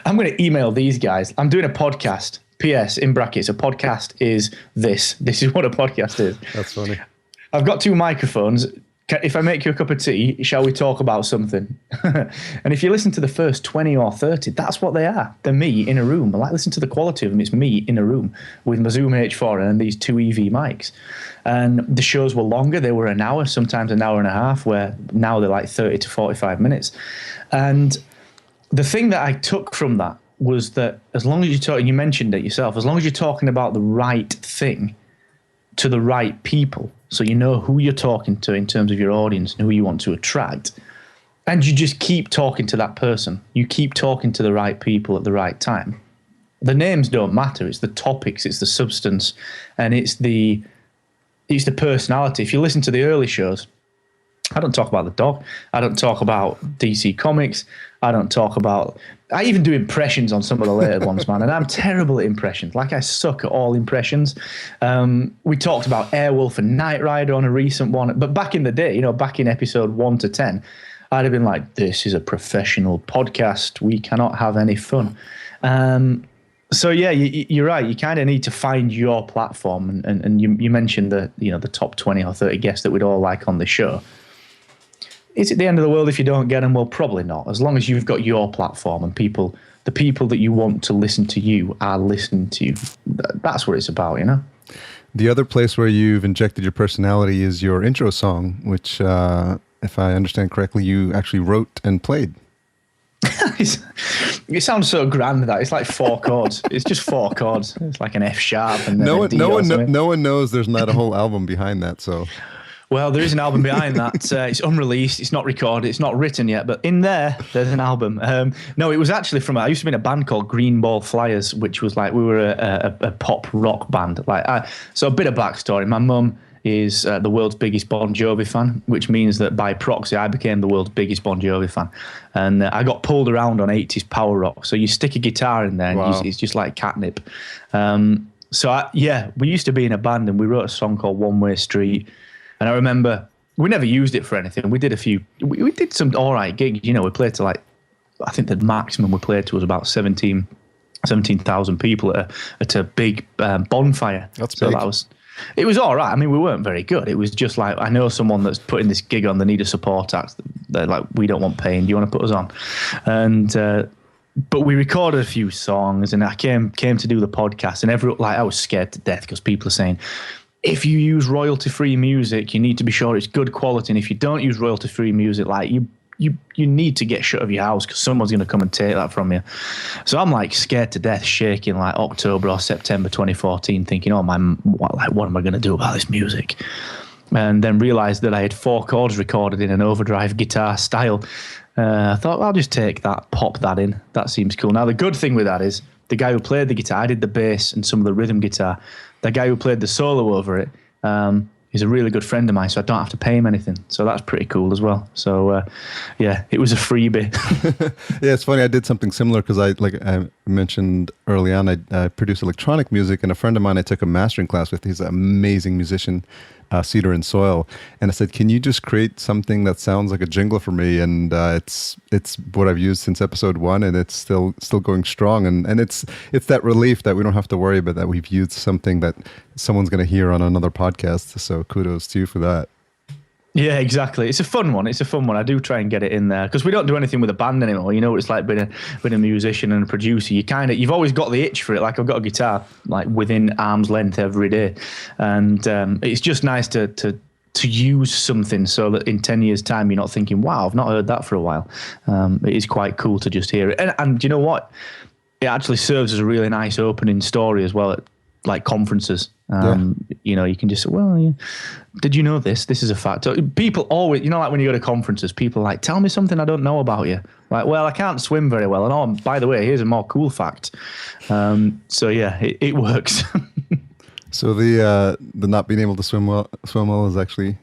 Speaker 2: I'm going to email these guys. I'm doing a podcast P.S. in brackets, a podcast is this. This is what a podcast is.
Speaker 1: That's funny.
Speaker 2: I've got 2 microphones. If I make you a cup of tea, shall we talk about something? And if you listen to the first 20 or 30, that's what they are. They're me in a room. Like, listen to the quality of them. It's me in a room with my Zoom H4 and these 2 EV mics. And the shows were longer. They were an hour, sometimes an hour and a half, where now they're like 30 to 45 minutes. And the thing that I took from that was that as long as you're talking, you mentioned it yourself, as long as you're talking about the right thing to the right people, so you know who you're talking to in terms of your audience and who you want to attract, and you just keep talking to that person, you keep talking to the right people at the right time. The names don't matter. It's the topics, it's the substance, and it's the personality. If you listen to the early shows, I don't talk about the dog. I don't talk about DC Comics. I even do impressions on some of the later ones, man. And I'm terrible at impressions. Like, I suck at all impressions. We talked about Airwolf and Knight Rider on a recent one. But back in the day, back in episode 1 to 10, I'd have been like, this is a professional podcast. We cannot have any fun. So yeah, you're right. You kind of need to find your platform. And you mentioned the top 20 or 30 guests that we'd all like on the show. Is it the end of the world if you don't get them? Well, probably not. As long as you've got your platform and the people that you want to listen to you are listening to you. That's what it's about,
Speaker 1: The other place where you've injected your personality is your intro song, which, if I understand correctly, you actually wrote and played.
Speaker 2: It sounds so grand that it's like 4 chords. It's just 4 chords. It's like an F sharp and then
Speaker 1: no one knows there's not a whole album behind that. So.
Speaker 2: Well, there is an album behind that. It's unreleased. It's not recorded. It's not written yet. But in there's an album. No, it was actually I used to be in a band called Green Ball Flyers, which was like, we were a pop rock band. So a bit of backstory. My mum is the world's biggest Bon Jovi fan, which means that by proxy, I became the world's biggest Bon Jovi fan. And I got pulled around on 80s power rock. So you stick a guitar in there and it's just like catnip. We used to be in a band and we wrote a song called One Way Street. And I remember we never used it for anything. We did we did some all right gigs. We played to I think the maximum we played to was about 17,000 people at a big bonfire.
Speaker 1: That's big.
Speaker 2: It was all right. I mean, we weren't very good. It was just like, I know someone that's putting this gig on, they need a support act. They're like, we don't want pain. Do you want to put us on? And, but we recorded a few songs and I came to do the podcast and I was scared to death because people are saying, if you use royalty-free music, you need to be sure it's good quality. And if you don't use royalty-free music, you need to get shut of your house because someone's going to come and take that from you. So I'm like scared to death, shaking like October or September 2014, thinking, what am I going to do about this music? And then realized that I had 4 chords recorded in an overdrive guitar style. I thought, I'll just take that, pop that in. That seems cool. Now, the good thing with that is the guy who played the guitar, I did the bass and some of the rhythm guitar. The guy who played the solo over it is a really good friend of mine, so I don't have to pay him anything. So that's pretty cool as well. So, it was a freebie.
Speaker 1: Yeah, it's funny. I did something similar because I mentioned early on, I produce electronic music, and a friend of mine I took a mastering class with. He's an amazing musician, Cedar and Soil. And I said, can you just create something that sounds like a jingle for me? And it's what I've used since episode 1, and it's still going strong. And it's that relief that we don't have to worry about that we've used something that someone's going to hear on another podcast. So kudos to you for that.
Speaker 2: Yeah, exactly. It's a fun one. I do try and get it in there because we don't do anything with a band anymore. You know what it's like being a musician and a producer. You've always got the itch for it. Like, I've got a guitar like within arm's length every day, and it's just nice to use something so that in 10 years' time you're not thinking, "Wow, I've not heard that for a while." It is quite cool to just hear it, and you know what? It actually serves as a really nice opening story as well at like conferences. You can just say, did you know this? This is a fact. So people always, like when you go to conferences, people are like, tell me something I don't know about you. Like, well, I can't swim very well. And oh, by the way, here's a more cool fact. It works.
Speaker 1: So the not being able to swim well is actually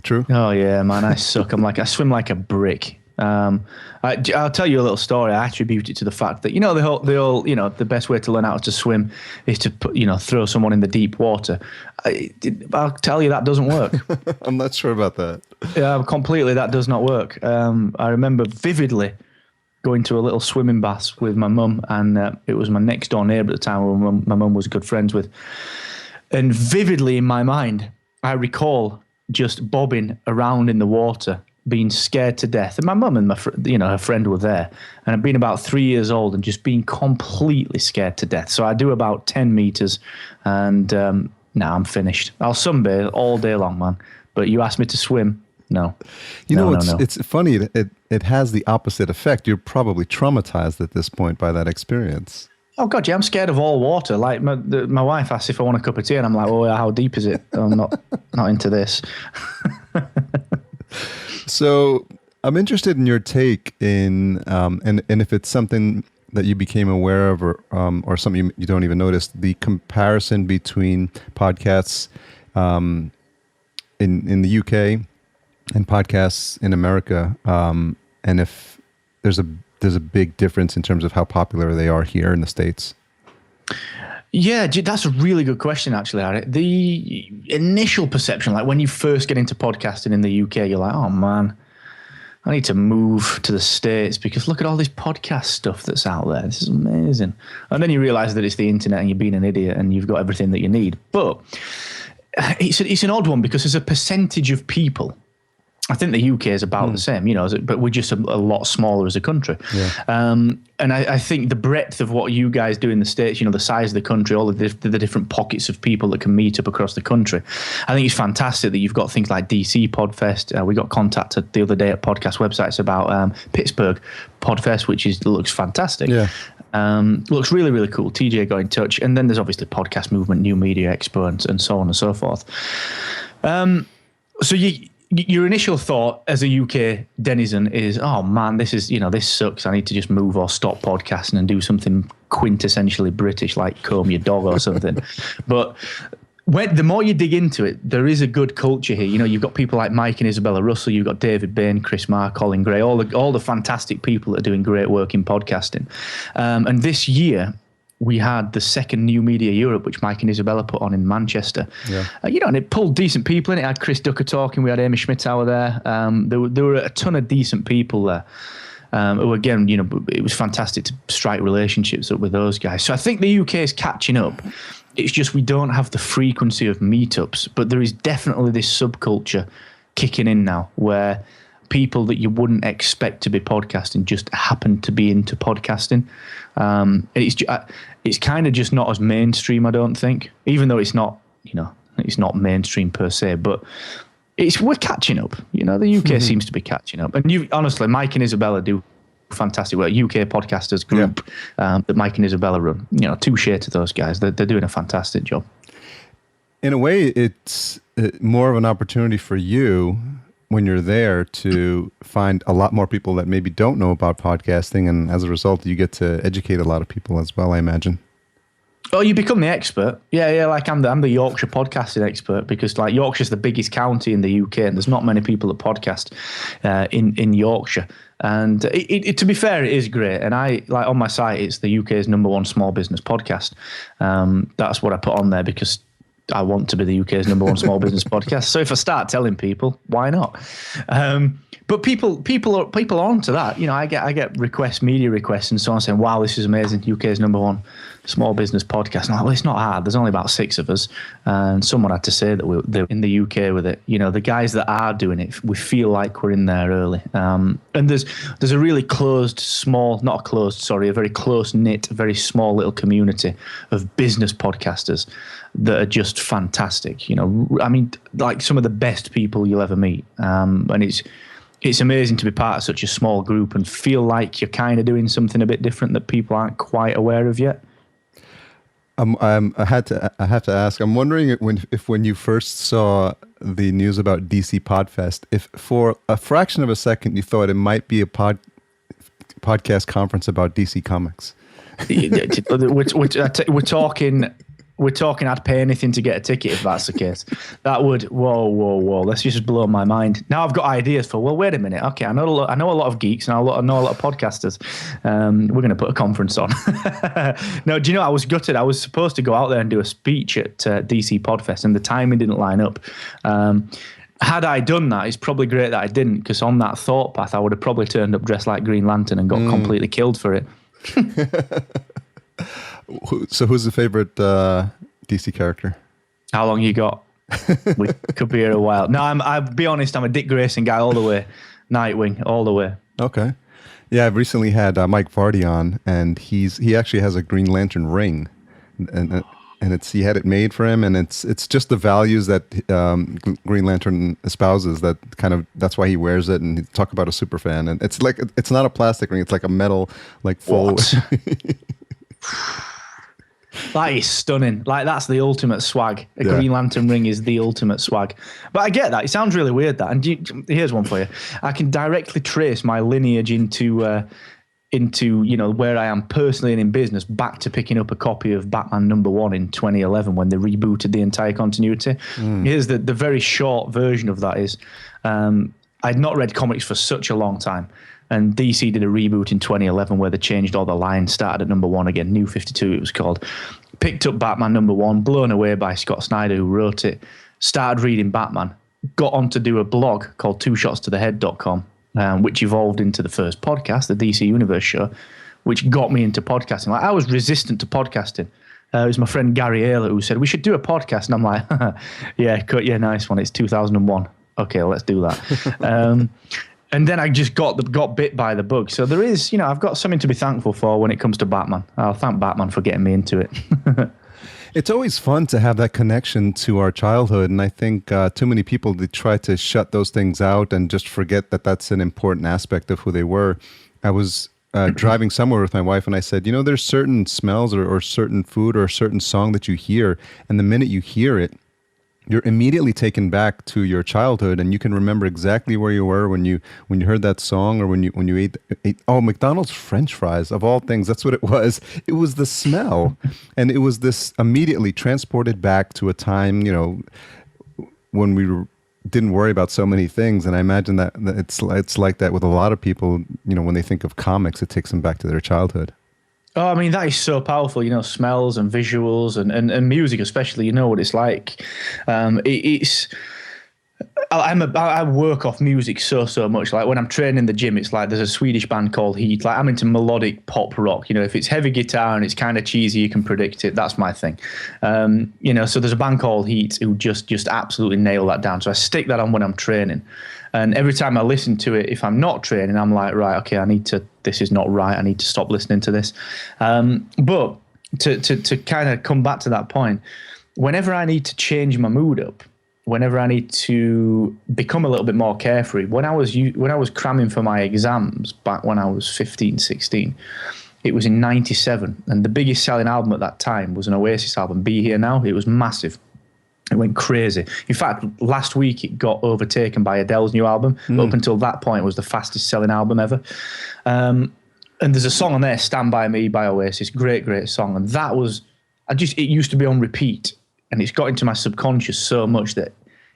Speaker 1: true?
Speaker 2: Oh yeah, man, I suck. I swim like a brick. I'll tell you a little story. I attribute it to the fact that the best way to learn how to swim is to throw someone in the deep water. I'll tell you that doesn't work.
Speaker 1: I'm not sure about that.
Speaker 2: Yeah, completely. That does not work. I remember vividly going to a little swimming bath with my mum, and it was my next door neighbour at the time, who my mum was good friends with. And vividly in my mind, I recall just bobbing around in the water, being scared to death. And my mum and her friend were there, and I'd been about 3 years old and just being completely scared to death. So I do about 10 meters, and now I'm finished. I'll sunbathe all day long, man. But you asked me to swim. No.
Speaker 1: It's funny. It has the opposite effect. You're probably traumatized at this point by that experience.
Speaker 2: Oh God, yeah, I'm scared of all water. Like my wife asks if I want a cup of tea, and I'm like, oh, how deep is it? I'm not into this.
Speaker 1: So I'm interested in your take in, and if it's something that you became aware of, or something you don't even notice, the comparison between podcasts in the UK and podcasts in America, and if there's a big difference in terms of how popular they are here in the States.
Speaker 2: Yeah, that's a really good question, actually, Harry. The initial perception, like when you first get into podcasting in the UK, you're like, oh man, I need to move to the States because look at all this podcast stuff that's out there. This is amazing. And then you realize that it's the internet and you're being an idiot and you've got everything that you need. But it's an odd one because there's a percentage of people. I think the UK is about the same, but we're just a lot smaller as a country. Yeah. And I think the breadth of what you guys do in the States, the size of the country, all of the different pockets of people that can meet up across the country, I think it's fantastic that you've got things like DC Podfest. We got contacted the other day at podcast websites about Pittsburgh Podfest, which looks fantastic. Yeah. Looks really, really cool. TJ got in touch. And then there's obviously Podcast Movement, New Media Expo, and so on and so forth. So your initial thought as a UK denizen is, oh man, this sucks. I need to just move or stop podcasting and do something quintessentially British, like comb your dog or something. But the more you dig into it, there is a good culture here. You've got people like Mike and Isabella Russell. You've got David Bain, Chris Marr, Colin Gray, all the fantastic people that are doing great work in podcasting. And this year, we had the second New Media Europe, which Mike and Isabella put on in Manchester. Yeah. And it pulled decent people in. It had Chris Ducker talking. We had Amy Schmittauer there. There were a ton of decent people there. Who again, it was fantastic to strike relationships up with those guys. So I think the UK is catching up. It's just we don't have the frequency of meetups, but there is definitely this subculture kicking in now where people that you wouldn't expect to be podcasting just happen to be into podcasting. It's kind of just not as mainstream, I don't think, even though it's not mainstream per se, but we're catching up. The UK seems to be catching up. And honestly, Mike and Isabella do fantastic work. UK Podcasters Group that Mike and Isabella run. Touche to those guys. They're doing a fantastic job.
Speaker 1: In a way, it's more of an opportunity for you when you're there to find a lot more people that maybe don't know about podcasting, and as a result, you get to educate a lot of people as well, I imagine.
Speaker 2: Oh, you become the expert. Yeah. Like I'm the Yorkshire podcasting expert because like Yorkshire's the biggest county in the UK, and there's not many people that podcast in Yorkshire. And to be fair, it is great. And I like on my site, it's the UK's #1 small business podcast. That's what I put on there because I want to be the UK's #1 small business podcast. So if I start telling people, why not? But people are onto that. I get media requests and so on saying, wow, this is amazing. UK's #1 small business podcast. And I'm like, well, it's not hard. There's only about 6 of us. And someone had to say that they're in the UK with it. The guys that are doing it, we feel like we're in there early. And there's a really a very close-knit, very small little community of business podcasters that are just fantastic. Like some of the best people you'll ever meet. And it's amazing to be part of such a small group and feel like you're kind of doing something a bit different that people aren't quite aware of yet.
Speaker 1: I have to ask. I'm wondering when you first saw the news about DC Podfest, if for a fraction of a second you thought it might be a podcast conference about DC Comics. We're talking I'd pay anything to get a ticket if that's the case. That would, whoa. Let's just blow my mind. Now I've got ideas for, well, wait a minute. Okay, I know a lot of geeks and I know a lot of podcasters. We're going to put a conference on. No, do you know, I was gutted. I was supposed to go out there and do a speech at DC Podfest and the timing didn't line up.
Speaker 2: Had I done that, it's probably great that I didn't, because on that thought path, I would have probably turned up dressed like Green Lantern and got completely killed for it.
Speaker 1: So who's the favorite DC character?
Speaker 2: How long you got? We could be here a while. No, I'll be honest, I'm a Dick Grayson guy all the way. Nightwing, all the way.
Speaker 1: Okay. Yeah, I've recently had Mike Vardy on, and he actually has a Green Lantern ring, and he had it made for him, and it's just the values that Green Lantern espouses. That's why he wears it, and he talk about a super fan, and it's not a plastic ring; it's like a metal, like full.
Speaker 2: That is stunning. Like, that's the ultimate swag. A Green Lantern ring is the ultimate swag. But I get that. It sounds really weird, that. And here's one for you. I can directly trace my lineage into where I am personally and in business back to picking up a copy of Batman #1 in 2011 when they rebooted the entire continuity. Here's the very short version of that is, I'd not read comics for such a long time. And DC did a reboot in 2011 where they changed all the lines, started at #1 again, New 52 it was called. Picked up Batman #1, blown away by Scott Snyder, who wrote it, started reading Batman, got on to do a blog called twoshots-to-the-head.com, which evolved into the first podcast, the DC Universe show, which got me into podcasting. Like, I was resistant to podcasting. It was my friend Gary Ayler who said, we should do a podcast. And I'm like, yeah, nice one. It's 2001. Okay, let's do that. And then I just got bit by the bug. So there is, I've got something to be thankful for when it comes to Batman. I'll thank Batman for getting me into it.
Speaker 1: It's always fun to have that connection to our childhood. And I think too many people, they try to shut those things out and just forget that that's an important aspect of who they were. I was driving somewhere with my wife and I said, there's certain smells or certain food or a certain song that you hear. And the minute you hear it, you're immediately taken back to your childhood, and you can remember exactly where you were when you heard that song, or when you ate McDonald's French fries, of all things. That's what it was. It was the smell, and it was this immediately transported back to a time, when we didn't worry about so many things. And I imagine that it's like that with a lot of people. When they think of comics, it takes them back to their childhood.
Speaker 2: Oh, I mean, that is so powerful, smells and visuals and music, especially, what it's like. I work off music so much. Like, when I'm training in the gym, it's like there's a Swedish band called Heat. Like, I'm into melodic pop rock. If it's heavy guitar and it's kind of cheesy, you can predict it. That's my thing. So there's a band called Heat who just absolutely nail that down. So I stick that on when I'm training. And every time I listen to it, if I'm not training, I'm like, right, okay, this is not right. I need to stop listening to this. But to kind of come back to that point, whenever I need to change my mood up, whenever I need to become a little bit more carefree, when I was cramming for my exams back when I was 15, 16, it was in 97. And the biggest selling album at that time was an Oasis album, Be Here Now. It was massive. It went crazy. In fact, last week it got overtaken by Adele's new album. But up until that point, it was the fastest selling album ever. And there's a song on there, Stand By Me by Oasis. Great song. And that was, it used to be on repeat. And it's got into my subconscious so much that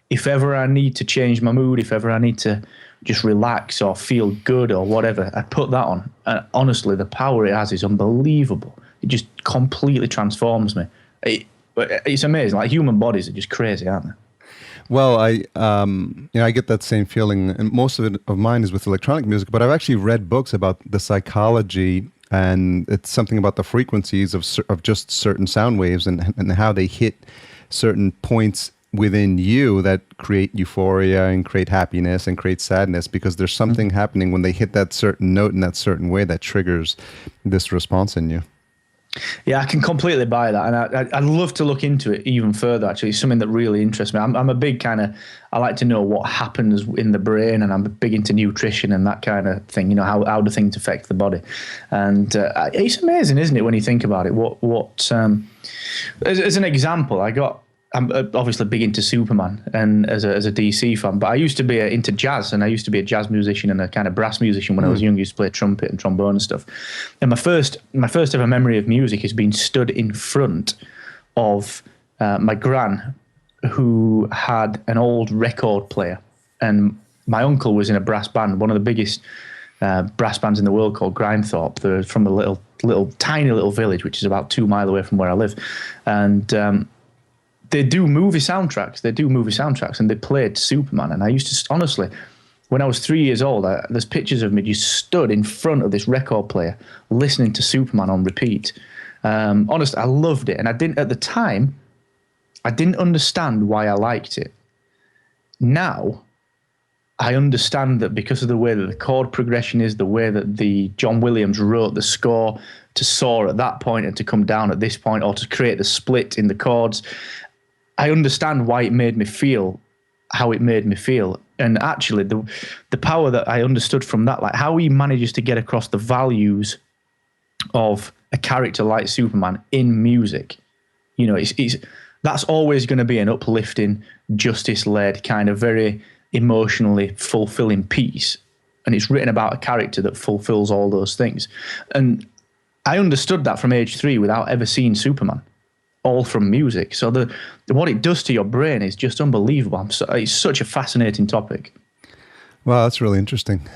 Speaker 2: if ever I need to change my mood, if ever I need to just relax or feel good or whatever, I put that on. And honestly, the power it has is unbelievable. It just completely transforms me. It's amazing. Like, human bodies are just crazy, aren't they?
Speaker 1: Well, I get that same feeling, and most of mine is with electronic music. But I've actually read books about the psychology, and it's something about the frequencies of just certain sound waves and how they hit certain points within you that create euphoria and create happiness and create sadness, because there's something happening when they hit that certain note in that certain way that triggers this response in you.
Speaker 2: Yeah, I can completely buy that, and I'd love to look into it even further. Actually, it's something that really interests me. I'm a big I like to know what happens in the brain, and I'm big into nutrition and that kind of thing. How do things affect the body, and it's amazing, isn't it, when you think about it? As an example, I'm obviously big into Superman and as a DC fan, but I used to be into jazz, and I used to be a jazz musician and a kind of brass musician when I was young. I used to play trumpet and trombone and stuff. And my first ever memory of music has been stood in front of my gran, who had an old record player, and my uncle was in a brass band, one of the biggest brass bands in the world, called Grimethorpe. They're from a tiny little village, which is about 2 miles away from where I live, and they do movie soundtracks. And they played Superman. And I used to, honestly, when I was 3 years old, there's pictures of me just stood in front of this record player listening to Superman on repeat. Honestly, I loved it. And at the time, I didn't understand why I liked it. Now, I understand that because of the way that the chord progression is, the way that the John Williams wrote the score to soar at that point and to come down at this point, or to create the split in the chords, I understand why it made me feel how it made me feel. And actually, the power that I understood from that, like how he manages to get across the values of a character like Superman in music, you know, that's always going to be an uplifting, justice-led kind of very emotionally fulfilling piece, and it's written about a character that fulfills all those things. And I understood that from age 3 without ever seeing Superman, all from music. So what it does to your brain is just unbelievable. It's such a fascinating topic.
Speaker 1: Wow, that's really interesting.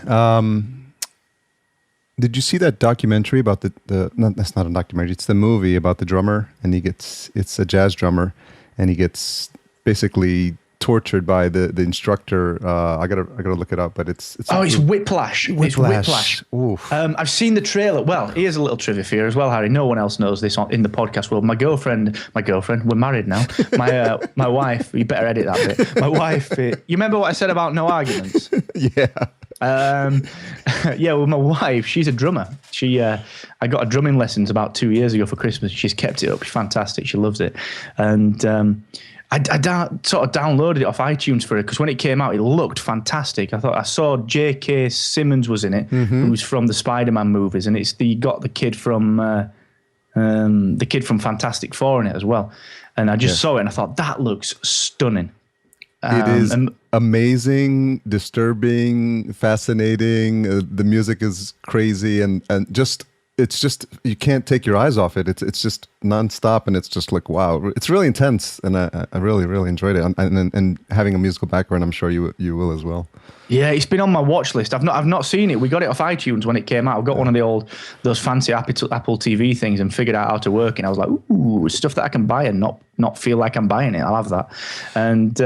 Speaker 1: Did you see that documentary about no, that's not a documentary, it's the movie about the drummer, and it's a jazz drummer, and he gets basically tortured by the instructor. I gotta look it up, but it's
Speaker 2: Whiplash. It's Whiplash. I've seen the trailer. Well, here's a little trivia for you as well, Harry. No one else knows this in the podcast world. My girlfriend, we're married now. My wife, you better edit that bit. My wife, you remember what I said about no arguments?
Speaker 1: Yeah.
Speaker 2: Well, my wife, she's a drummer. I got her drumming lessons about 2 years ago for Christmas. She's kept it up. She's fantastic. She loves it. And I sort of downloaded it off iTunes for her because when it came out, it looked fantastic. I saw J.K. Simmons was in it, who's from the Spider-Man movies, and got the kid from Fantastic Four in it as well. And I just saw it and I thought, that looks stunning.
Speaker 1: It is amazing, disturbing, fascinating. The music is crazy, and it's just you can't take your eyes off it. It's just nonstop, and it's just like, wow, it's really intense, and I really, really enjoyed it. And having a musical background, I'm sure you will as well. Yeah,
Speaker 2: it's been on my watch list. I've not seen it. We got it off iTunes when it came out. I've got one of those fancy Apple TV things and figured out how to work. And I was like, ooh, stuff that I can buy and not feel like I'm buying it. I'll have that. And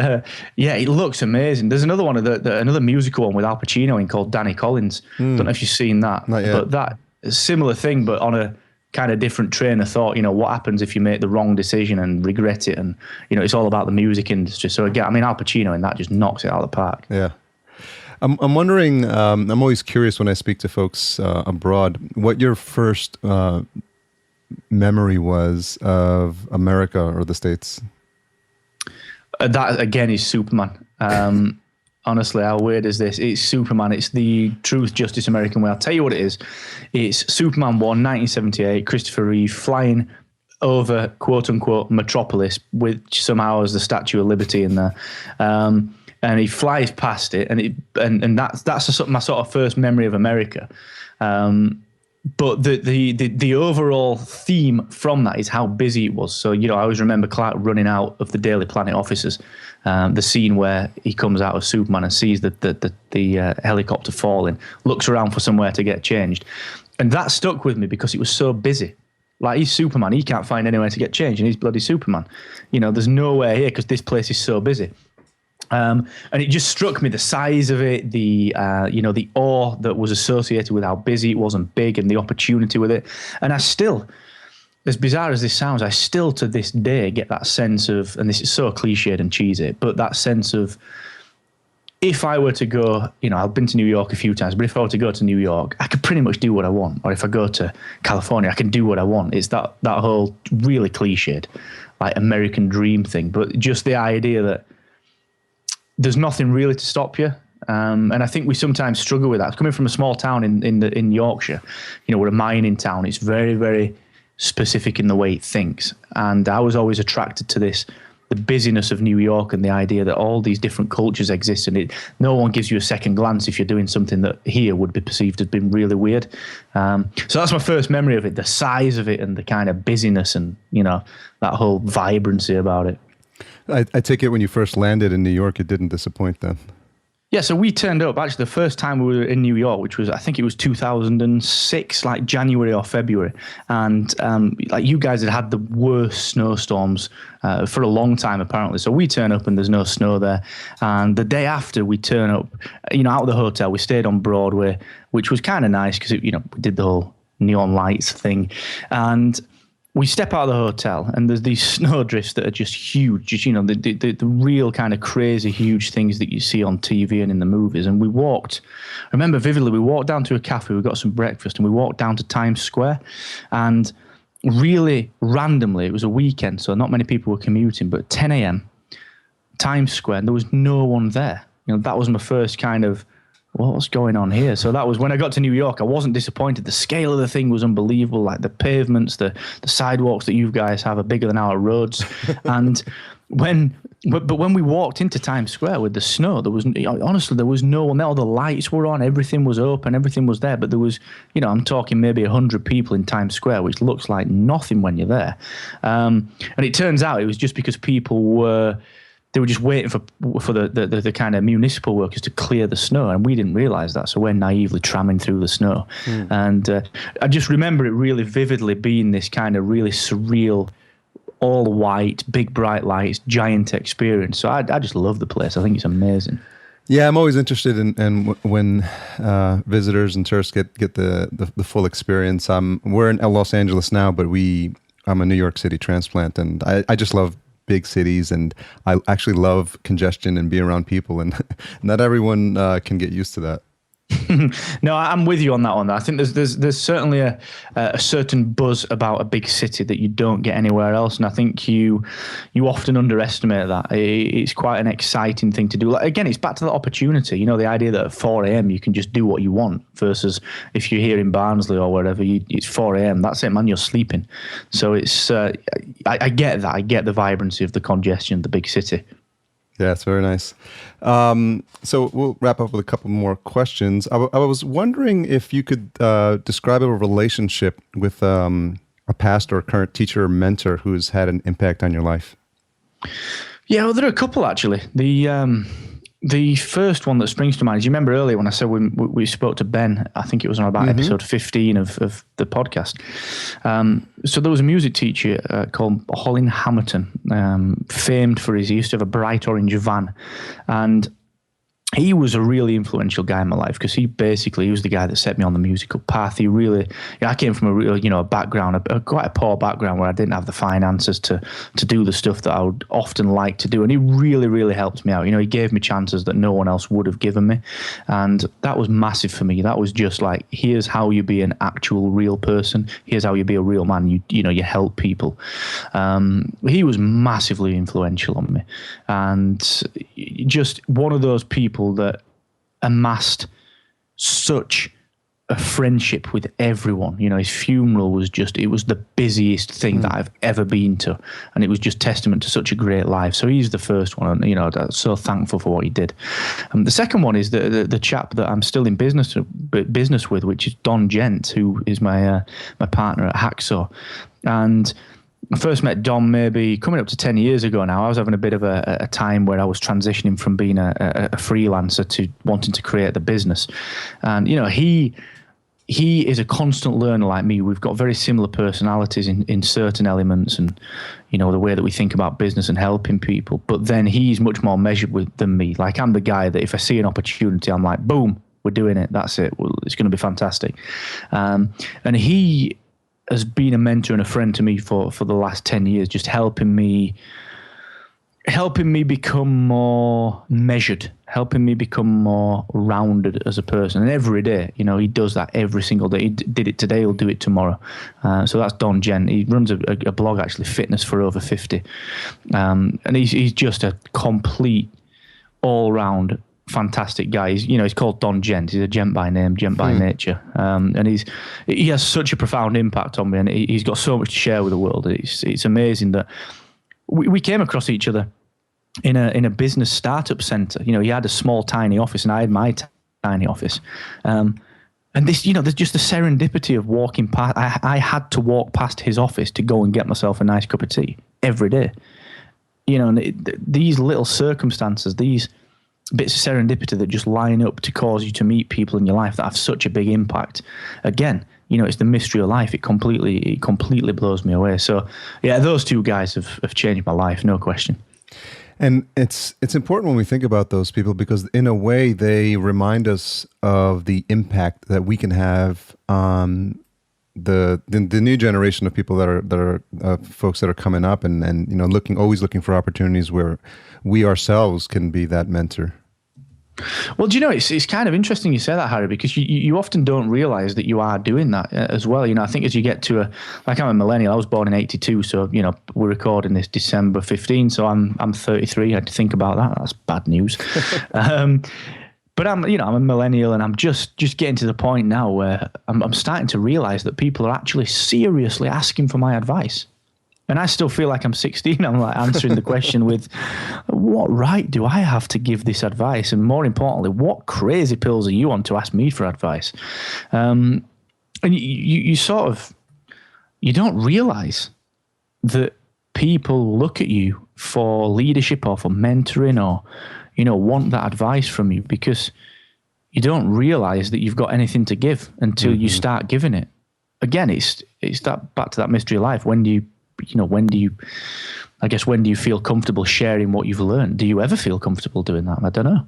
Speaker 2: it looks amazing. There's another one another musical one with Al Pacino in called Danny Collins. Don't know if you've seen that.
Speaker 1: Not yet.
Speaker 2: But that is a similar thing, but on a kind of different train of thought. You know, what happens if you make the wrong decision and regret it? And, you know, it's all about the music industry. So again, I mean, Al Pacino in that just knocks it out of the park.
Speaker 1: Yeah. I'm wondering, I'm always curious when I speak to folks abroad, what your first memory was of America or the States.
Speaker 2: That, again, is Superman. Honestly, how weird is this? It's Superman. It's the truth, justice, American way. I'll tell you what it is. It's Superman 1, 1978, Christopher Reeve flying over, quote-unquote, Metropolis, which somehow has the Statue of Liberty in there. And he flies past it, and that's my sort of first memory of America. But the overall theme from that is how busy it was. So, you know, I always remember Clark running out of the Daily Planet offices. The scene where he comes out of Superman and sees the helicopter falling, looks around for somewhere to get changed, and that stuck with me because it was so busy. Like, he's Superman, he can't find anywhere to get changed, and he's bloody Superman. You know, there's nowhere here because this place is so busy. And it just struck me, the size of it, the awe that was associated with how busy it was and big, and the opportunity with it. And I still, as bizarre as this sounds, I still to this day get that sense of, and this is so cliched and cheesy, but that sense of, if I were to go, you know, I've been to New York a few times, but if I were to go to New York, I could pretty much do what I want. Or if I go to California, I can do what I want. It's that whole really cliched, like American dream thing. But just the idea that there's nothing really to stop you. And I think we sometimes struggle with that. Coming from a small town in Yorkshire, you know, we're a mining town. It's very, very specific in the way it thinks. And I was always attracted to the busyness of New York and the idea that all these different cultures exist, and no one gives you a second glance if you're doing something that here would be perceived as being really weird. So that's my first memory of it, the size of it and the kind of busyness and, you know, that whole vibrancy about it.
Speaker 1: I take it when you first landed in New York, it didn't disappoint then.
Speaker 2: Yeah, so we turned up actually the first time we were in New York, which was, I think it was 2006, like January or February. And like you guys had the worst snowstorms for a long time, apparently. So we turn up and there's no snow there. And the day after we turn up, out of the hotel, we stayed on Broadway, which was kind of nice because, we did the whole neon lights thing. And we step out of the hotel and there's these snowdrifts that are just huge, just, the real kind of crazy huge things that you see on TV and in the movies. And I remember vividly, we walked down to a cafe, we got some breakfast and we walked down to Times Square, and really randomly, it was a weekend, so not many people were commuting, but 10 a.m, Times Square, and there was no one there. That was my first kind of, what's going on here? So that was when I got to New York. I wasn't disappointed. The scale of the thing was unbelievable. Like the pavements, the sidewalks that you guys have are bigger than our roads. And when we walked into Times Square with the snow, there was no one there. All the lights were on, everything was open, everything was there. But there was, I'm talking maybe 100 people in Times Square, which looks like nothing when you're there. And it turns out it was just because people were just waiting for the kind of municipal workers to clear the snow, and we didn't realize that. So we're naively tramming through the snow. And I just remember it really vividly being this kind of really surreal, all white, big bright lights, giant experience. So I just love the place. I think it's amazing.
Speaker 1: Yeah, I'm always interested in when visitors and tourists get the full experience. We're in Los Angeles now, but I'm a New York City transplant, and I just love big cities, and I actually love congestion and being around people, and not everyone can get used to that.
Speaker 2: No, I'm with you on that one. I think there's certainly a certain buzz about a big city that you don't get anywhere else, and I think you often underestimate that. It's quite an exciting thing to do. Like, again, it's back to the opportunity. The idea that at 4 a.m. you can just do what you want, versus if you're here in Barnsley or wherever, it's 4 a.m. That's it, man. You're sleeping. So it's I get that. I get the vibrancy of the congestion of the big city.
Speaker 1: Yeah, it's very nice. So we'll wrap up with a couple more questions. I was wondering if you could describe a relationship with a past or current teacher or mentor who's had an impact on your life.
Speaker 2: Yeah, well, there are a couple, actually. The first one that springs to mind is, you remember earlier when I said we spoke to Ben, I think it was on about episode 15 of the podcast. So there was a music teacher called Colin Hamilton, famed for he used to have a bright orange van. And he was a really influential guy in my life because he was the guy that set me on the musical path. He really, I came from a real, a background, quite a poor background where I didn't have the finances to do the stuff that I would often like to do. And he really, really helped me out. He gave me chances that no one else would have given me. And that was massive for me. That was just like, here's how you be an actual real person. Here's how you be a real man. You help people. He was massively influential on me. And just one of those people that amassed such a friendship with everyone. His funeral was it was the busiest thing that I've ever been to, and it was just testament to such a great life. So he's the first one, and I'm so thankful for what he did. The second one is the chap that I'm still in business with, which is Don Gent, who is my partner at Hacksaw. And I first met Dom maybe coming up to 10 years ago now. I was having a bit of a time where I was transitioning from being a freelancer to wanting to create the business. And, he is a constant learner like me. We've got very similar personalities in certain elements and, the way that we think about business and helping people. But then he's much more measured than me. Like, I'm the guy that if I see an opportunity, I'm like, boom, we're doing it. That's it. Well, it's going to be fantastic. And he has been a mentor and a friend to me for the last 10 years, just helping me become more measured, helping me become more rounded as a person. And every day, he does that every single day. He did it today, he'll do it tomorrow. So that's Don Gent. He runs a blog, actually, Fitness for Over 50. And he's just a complete, all-round fantastic guy. He's called Don Gent. He's a gent by name, gent by nature. And he has such a profound impact on me, and he's got so much to share with the world. It's amazing that we came across each other in a business startup center. He had a small, tiny office, and I had my tiny office. And this, there's just the serendipity of walking past. I had to walk past his office to go and get myself a nice cup of tea every day. And these little circumstances, these bits of serendipity that just line up to cause you to meet people in your life that have such a big impact. Again, it's the mystery of life. It completely blows me away. So yeah, those two guys have changed my life, no question.
Speaker 1: And it's important when we think about those people, because in a way they remind us of the impact that we can have on the new generation of people that are folks that are coming up, and always looking for opportunities where we ourselves can be that mentor.
Speaker 2: Well, do you know, it's kind of interesting you say that, Harry, because you often don't realize that you are doing that as well. I think as you get to I'm a millennial. I was born in 82, so we're recording this December 15, so I'm 33. I had to think about that. That's bad news. But I'm a millennial, and I'm just getting to the point now where I'm starting to realize that people are actually seriously asking for my advice. And I still feel like I'm 16. I'm like answering the question with, what right do I have to give this advice? And more importantly, what crazy pills are you on to ask me for advice? And you don't realize that people look at you for leadership or for mentoring or, want that advice from you, because you don't realize that you've got anything to give until you start giving it. Again, it's that back to that mystery of life. When do you feel comfortable sharing what you've learned? Do you ever feel comfortable doing that? I don't know.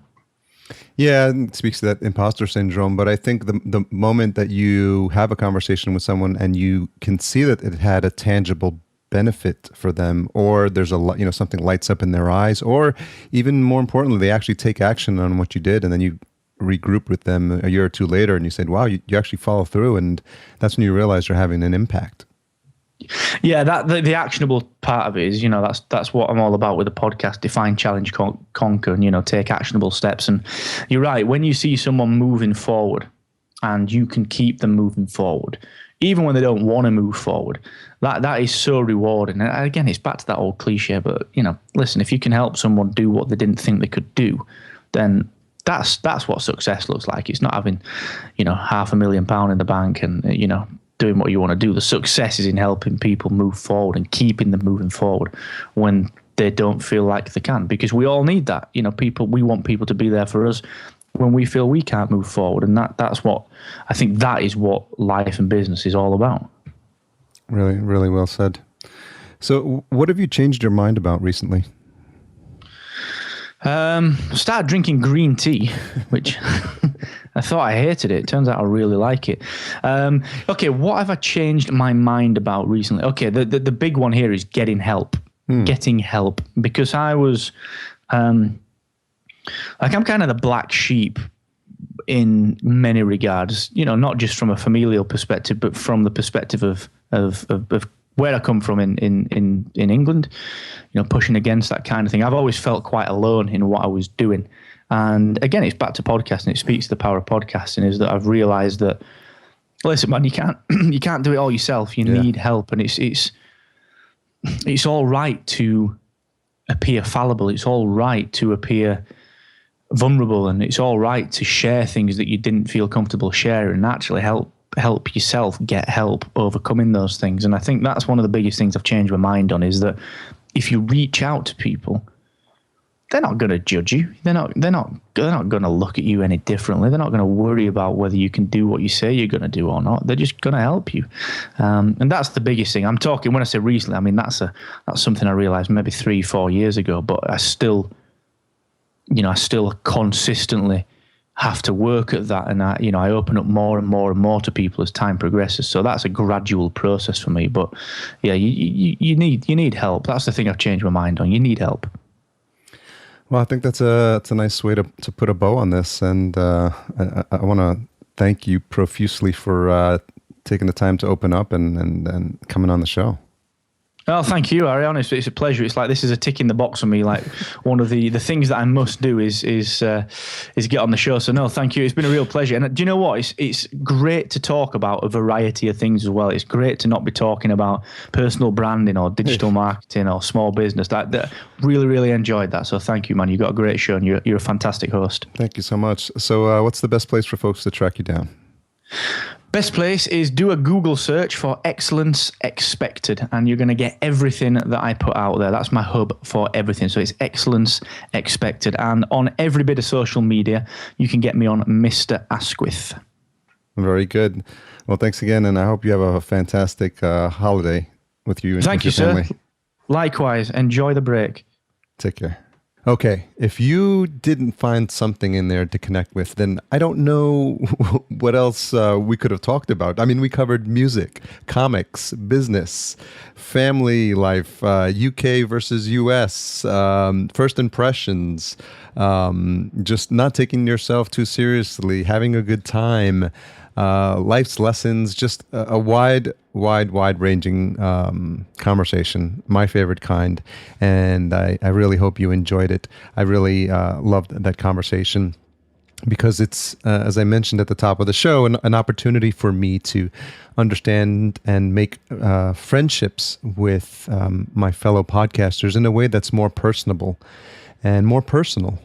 Speaker 1: Yeah, it speaks to that imposter syndrome. But I think the moment that you have a conversation with someone and you can see that it had a tangible benefit for them, or there's something lights up in their eyes, or even more importantly, they actually take action on what you did, and then you regroup with them a year or two later and you said, wow, you actually follow through, and that's when you realize you're having an impact.
Speaker 2: Yeah, that the actionable part of it is, that's what I'm all about with the podcast: define, challenge, conquer, and take actionable steps. And you're right, when you see someone moving forward and you can keep them moving forward, even when they don't want to move forward, that is so rewarding. And again, it's back to that old cliche, but listen, if you can help someone do what they didn't think they could do, then that's what success looks like. It's not having £500,000 in the bank and doing what you want to do. The success is in helping people move forward and keeping them moving forward when they don't feel like they can, because we all need that. We want people to be there for us when we feel we can't move forward, and that's what I think, that is what life and business is all about.
Speaker 1: Really, really well said. So what have you changed your mind about recently?
Speaker 2: Started drinking green tea, which I thought I hated it. Turns out I really like it. Okay, what have I changed my mind about recently? Okay, the big one here is getting help. Getting help, because I was I'm kind of the black sheep in many regards. Not just from a familial perspective, but from the perspective of where I come from in England, pushing against that kind of thing. I've always felt quite alone in what I was doing. And again, it's back to podcasting. It speaks to the power of podcasting, is that I've realized that, listen, man, you can't do it all yourself. You need help. And it's all right to appear fallible. It's all right to appear vulnerable. And it's all right to share things that you didn't feel comfortable sharing, and actually help yourself get help overcoming those things. And I think that's one of the biggest things I've changed my mind on, is that if you reach out to people, they're not going to judge you. They're not going to look at you any differently. They're not going to worry about whether you can do what you say you're going to do or not. They're just going to help you. And that's the biggest thing. I'm talking, when I say recently, I mean, that's something I realized maybe 3-4 years ago, but I still consistently have to work at that, and I open up more and more and more to people as time progresses. So that's a gradual process for me. But yeah, you need help. That's the thing I've changed my mind on. You need help.
Speaker 1: Well, I think that's a nice way to put a bow on this, and I want to thank you profusely for taking the time to open up and coming on the show.
Speaker 2: Oh, thank you, Harry. Honestly, it's a pleasure. It's like, this is a tick in the box for me. Like, one of the things that I must do is get on the show. So no, thank you. It's been a real pleasure. And do you know what? It's great to talk about a variety of things as well. It's great to not be talking about personal branding or digital marketing or small business. That really, really enjoyed that. So thank you, man. You got a great show, and you're a fantastic host.
Speaker 1: Thank you so much. So what's the best place for folks to track you down?
Speaker 2: Best place is do a Google search for Excellence Expected, and you're going to get everything that I put out there. That's my hub for everything. So it's Excellence Expected. And on every bit of social media, you can get me on Mr. Asquith.
Speaker 1: Very good. Well, thanks again, and I hope you have a fantastic holiday with you and
Speaker 2: Thank
Speaker 1: with
Speaker 2: you,
Speaker 1: your family.
Speaker 2: sir. Likewise. Enjoy the break.
Speaker 1: Take care. Okay, if you didn't find something in there to connect with, then I don't know what else we could have talked about. I mean, we covered music, comics, business, family life, UK versus US, first impressions, just not taking yourself too seriously, having a good time, life's lessons, just a wide-ranging conversation, my favorite kind, and I really hope you enjoyed it. I really loved that conversation because it's, as I mentioned at the top of the show, an opportunity for me to understand and make friendships with my fellow podcasters in a way that's more personable and more personal,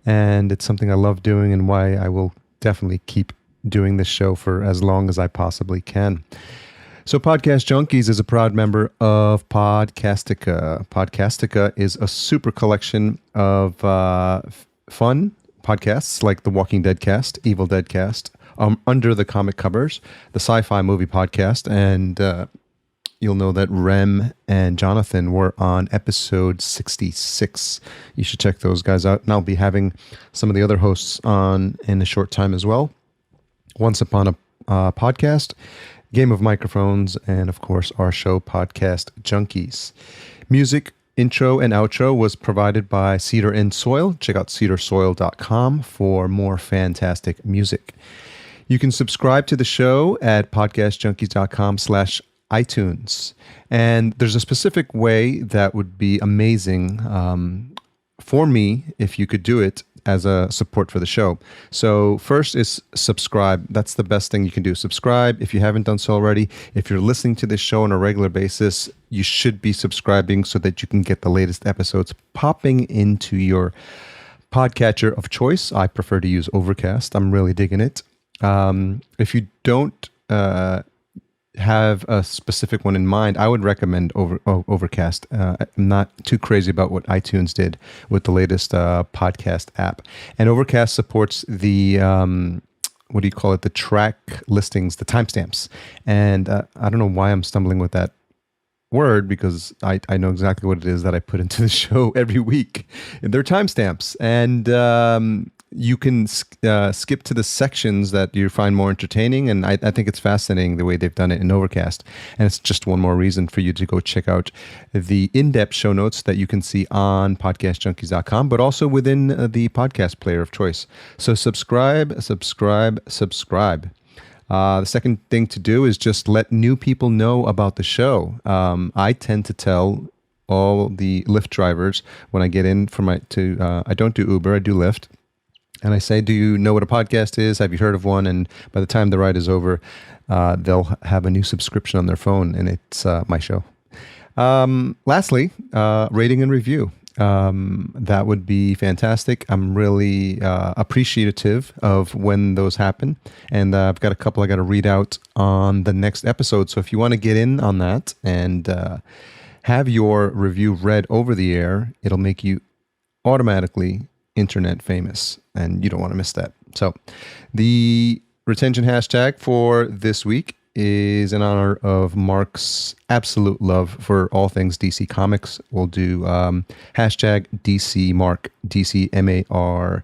Speaker 1: and it's something I love doing and why I will definitely keep doing this show for as long as I possibly can. So Podcast Junkies is a proud member of Podcastica. Podcastica is a super collection of fun podcasts like the Walking Dead cast, Evil Dead cast, Under the Comic Covers, the Sci-Fi Movie podcast, and you'll know that Rem and Jonathan were on episode 66. You should check those guys out. And I'll be having some of the other hosts on in a short time as well. Once Upon a Podcast, Game of Microphones, and of course our show Podcast Junkies. Music, intro, and outro was provided by Cedar and Soil. Check out cedarsoil.com for more fantastic music. You can subscribe to the show at podcastjunkies.com/iTunes. And there's a specific way that would be amazing for me if you could do it as a support for the show. So first is subscribe. That's the best thing you can do. Subscribe if you haven't done so already. If you're listening to this show on a regular basis, you should be subscribing so that you can get the latest episodes popping into your podcatcher of choice. I prefer to use Overcast. I'm really digging it. If you don't have a specific one in mind, I would recommend Overcast. I'm not too crazy about what iTunes did with the latest podcast app. And Overcast supports the, what do you call it? The track listings, the timestamps. And I don't know why I'm stumbling with that word because I know exactly what it is that I put into the show every week. And they're timestamps. And you can skip to the sections that you find more entertaining, and I think it's fascinating the way they've done it in Overcast. And it's just one more reason for you to go check out the in-depth show notes that you can see on podcastjunkies.com, but also within the podcast player of choice. So subscribe. The second thing to do is just let new people know about the show. I tend to tell all the Lyft drivers when I get in for I don't do Uber, I do Lyft. And I say, do you know what a podcast is? Have you heard of one? And by the time the ride is over, they'll have a new subscription on their phone, and it's my show. Lastly, rating and review. That would be fantastic. I'm really appreciative of when those happen. And I've got a couple I got to read out on the next episode. So if you want to get in on that and have your review read over the air, it'll make you automatically internet famous, and you don't want to miss that. So the retention hashtag for this week is in honor of Mark's absolute love for all things DC Comics. We'll do hashtag DC Mark, DC MARK.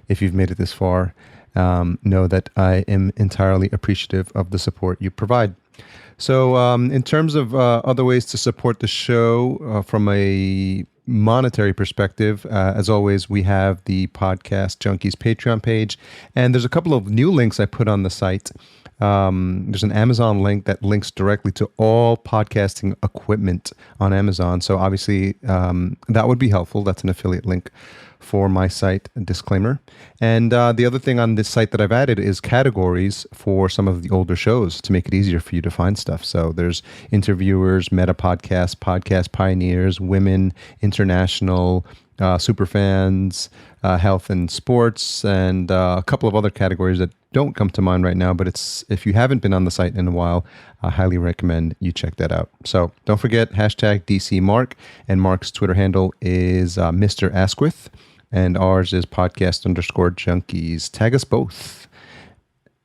Speaker 1: If you've made it this far, know that I am entirely appreciative of the support you provide. So in terms of other ways to support the show from a monetary perspective, as always, we have the Podcast Junkies Patreon page, and there's a couple of new links I put on the site. There's an Amazon link that links directly to all podcasting equipment on Amazon. So obviously that would be helpful. That's an affiliate link for my site, disclaimer. And the other thing on this site that I've added is categories for some of the older shows to make it easier for you to find stuff. So there's interviewers, meta podcasts, podcast pioneers, women, international, super fans, health and sports, and a couple of other categories that don't come to mind right now. But if you haven't been on the site in a while, I highly recommend you check that out. So don't forget, hashtag DCMark, and Mark's Twitter handle is Mr. Asquith, and ours is podcast_junkies. Tag us both.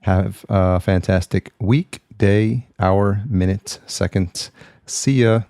Speaker 1: Have a fantastic week, day, hour, minute, second. See ya.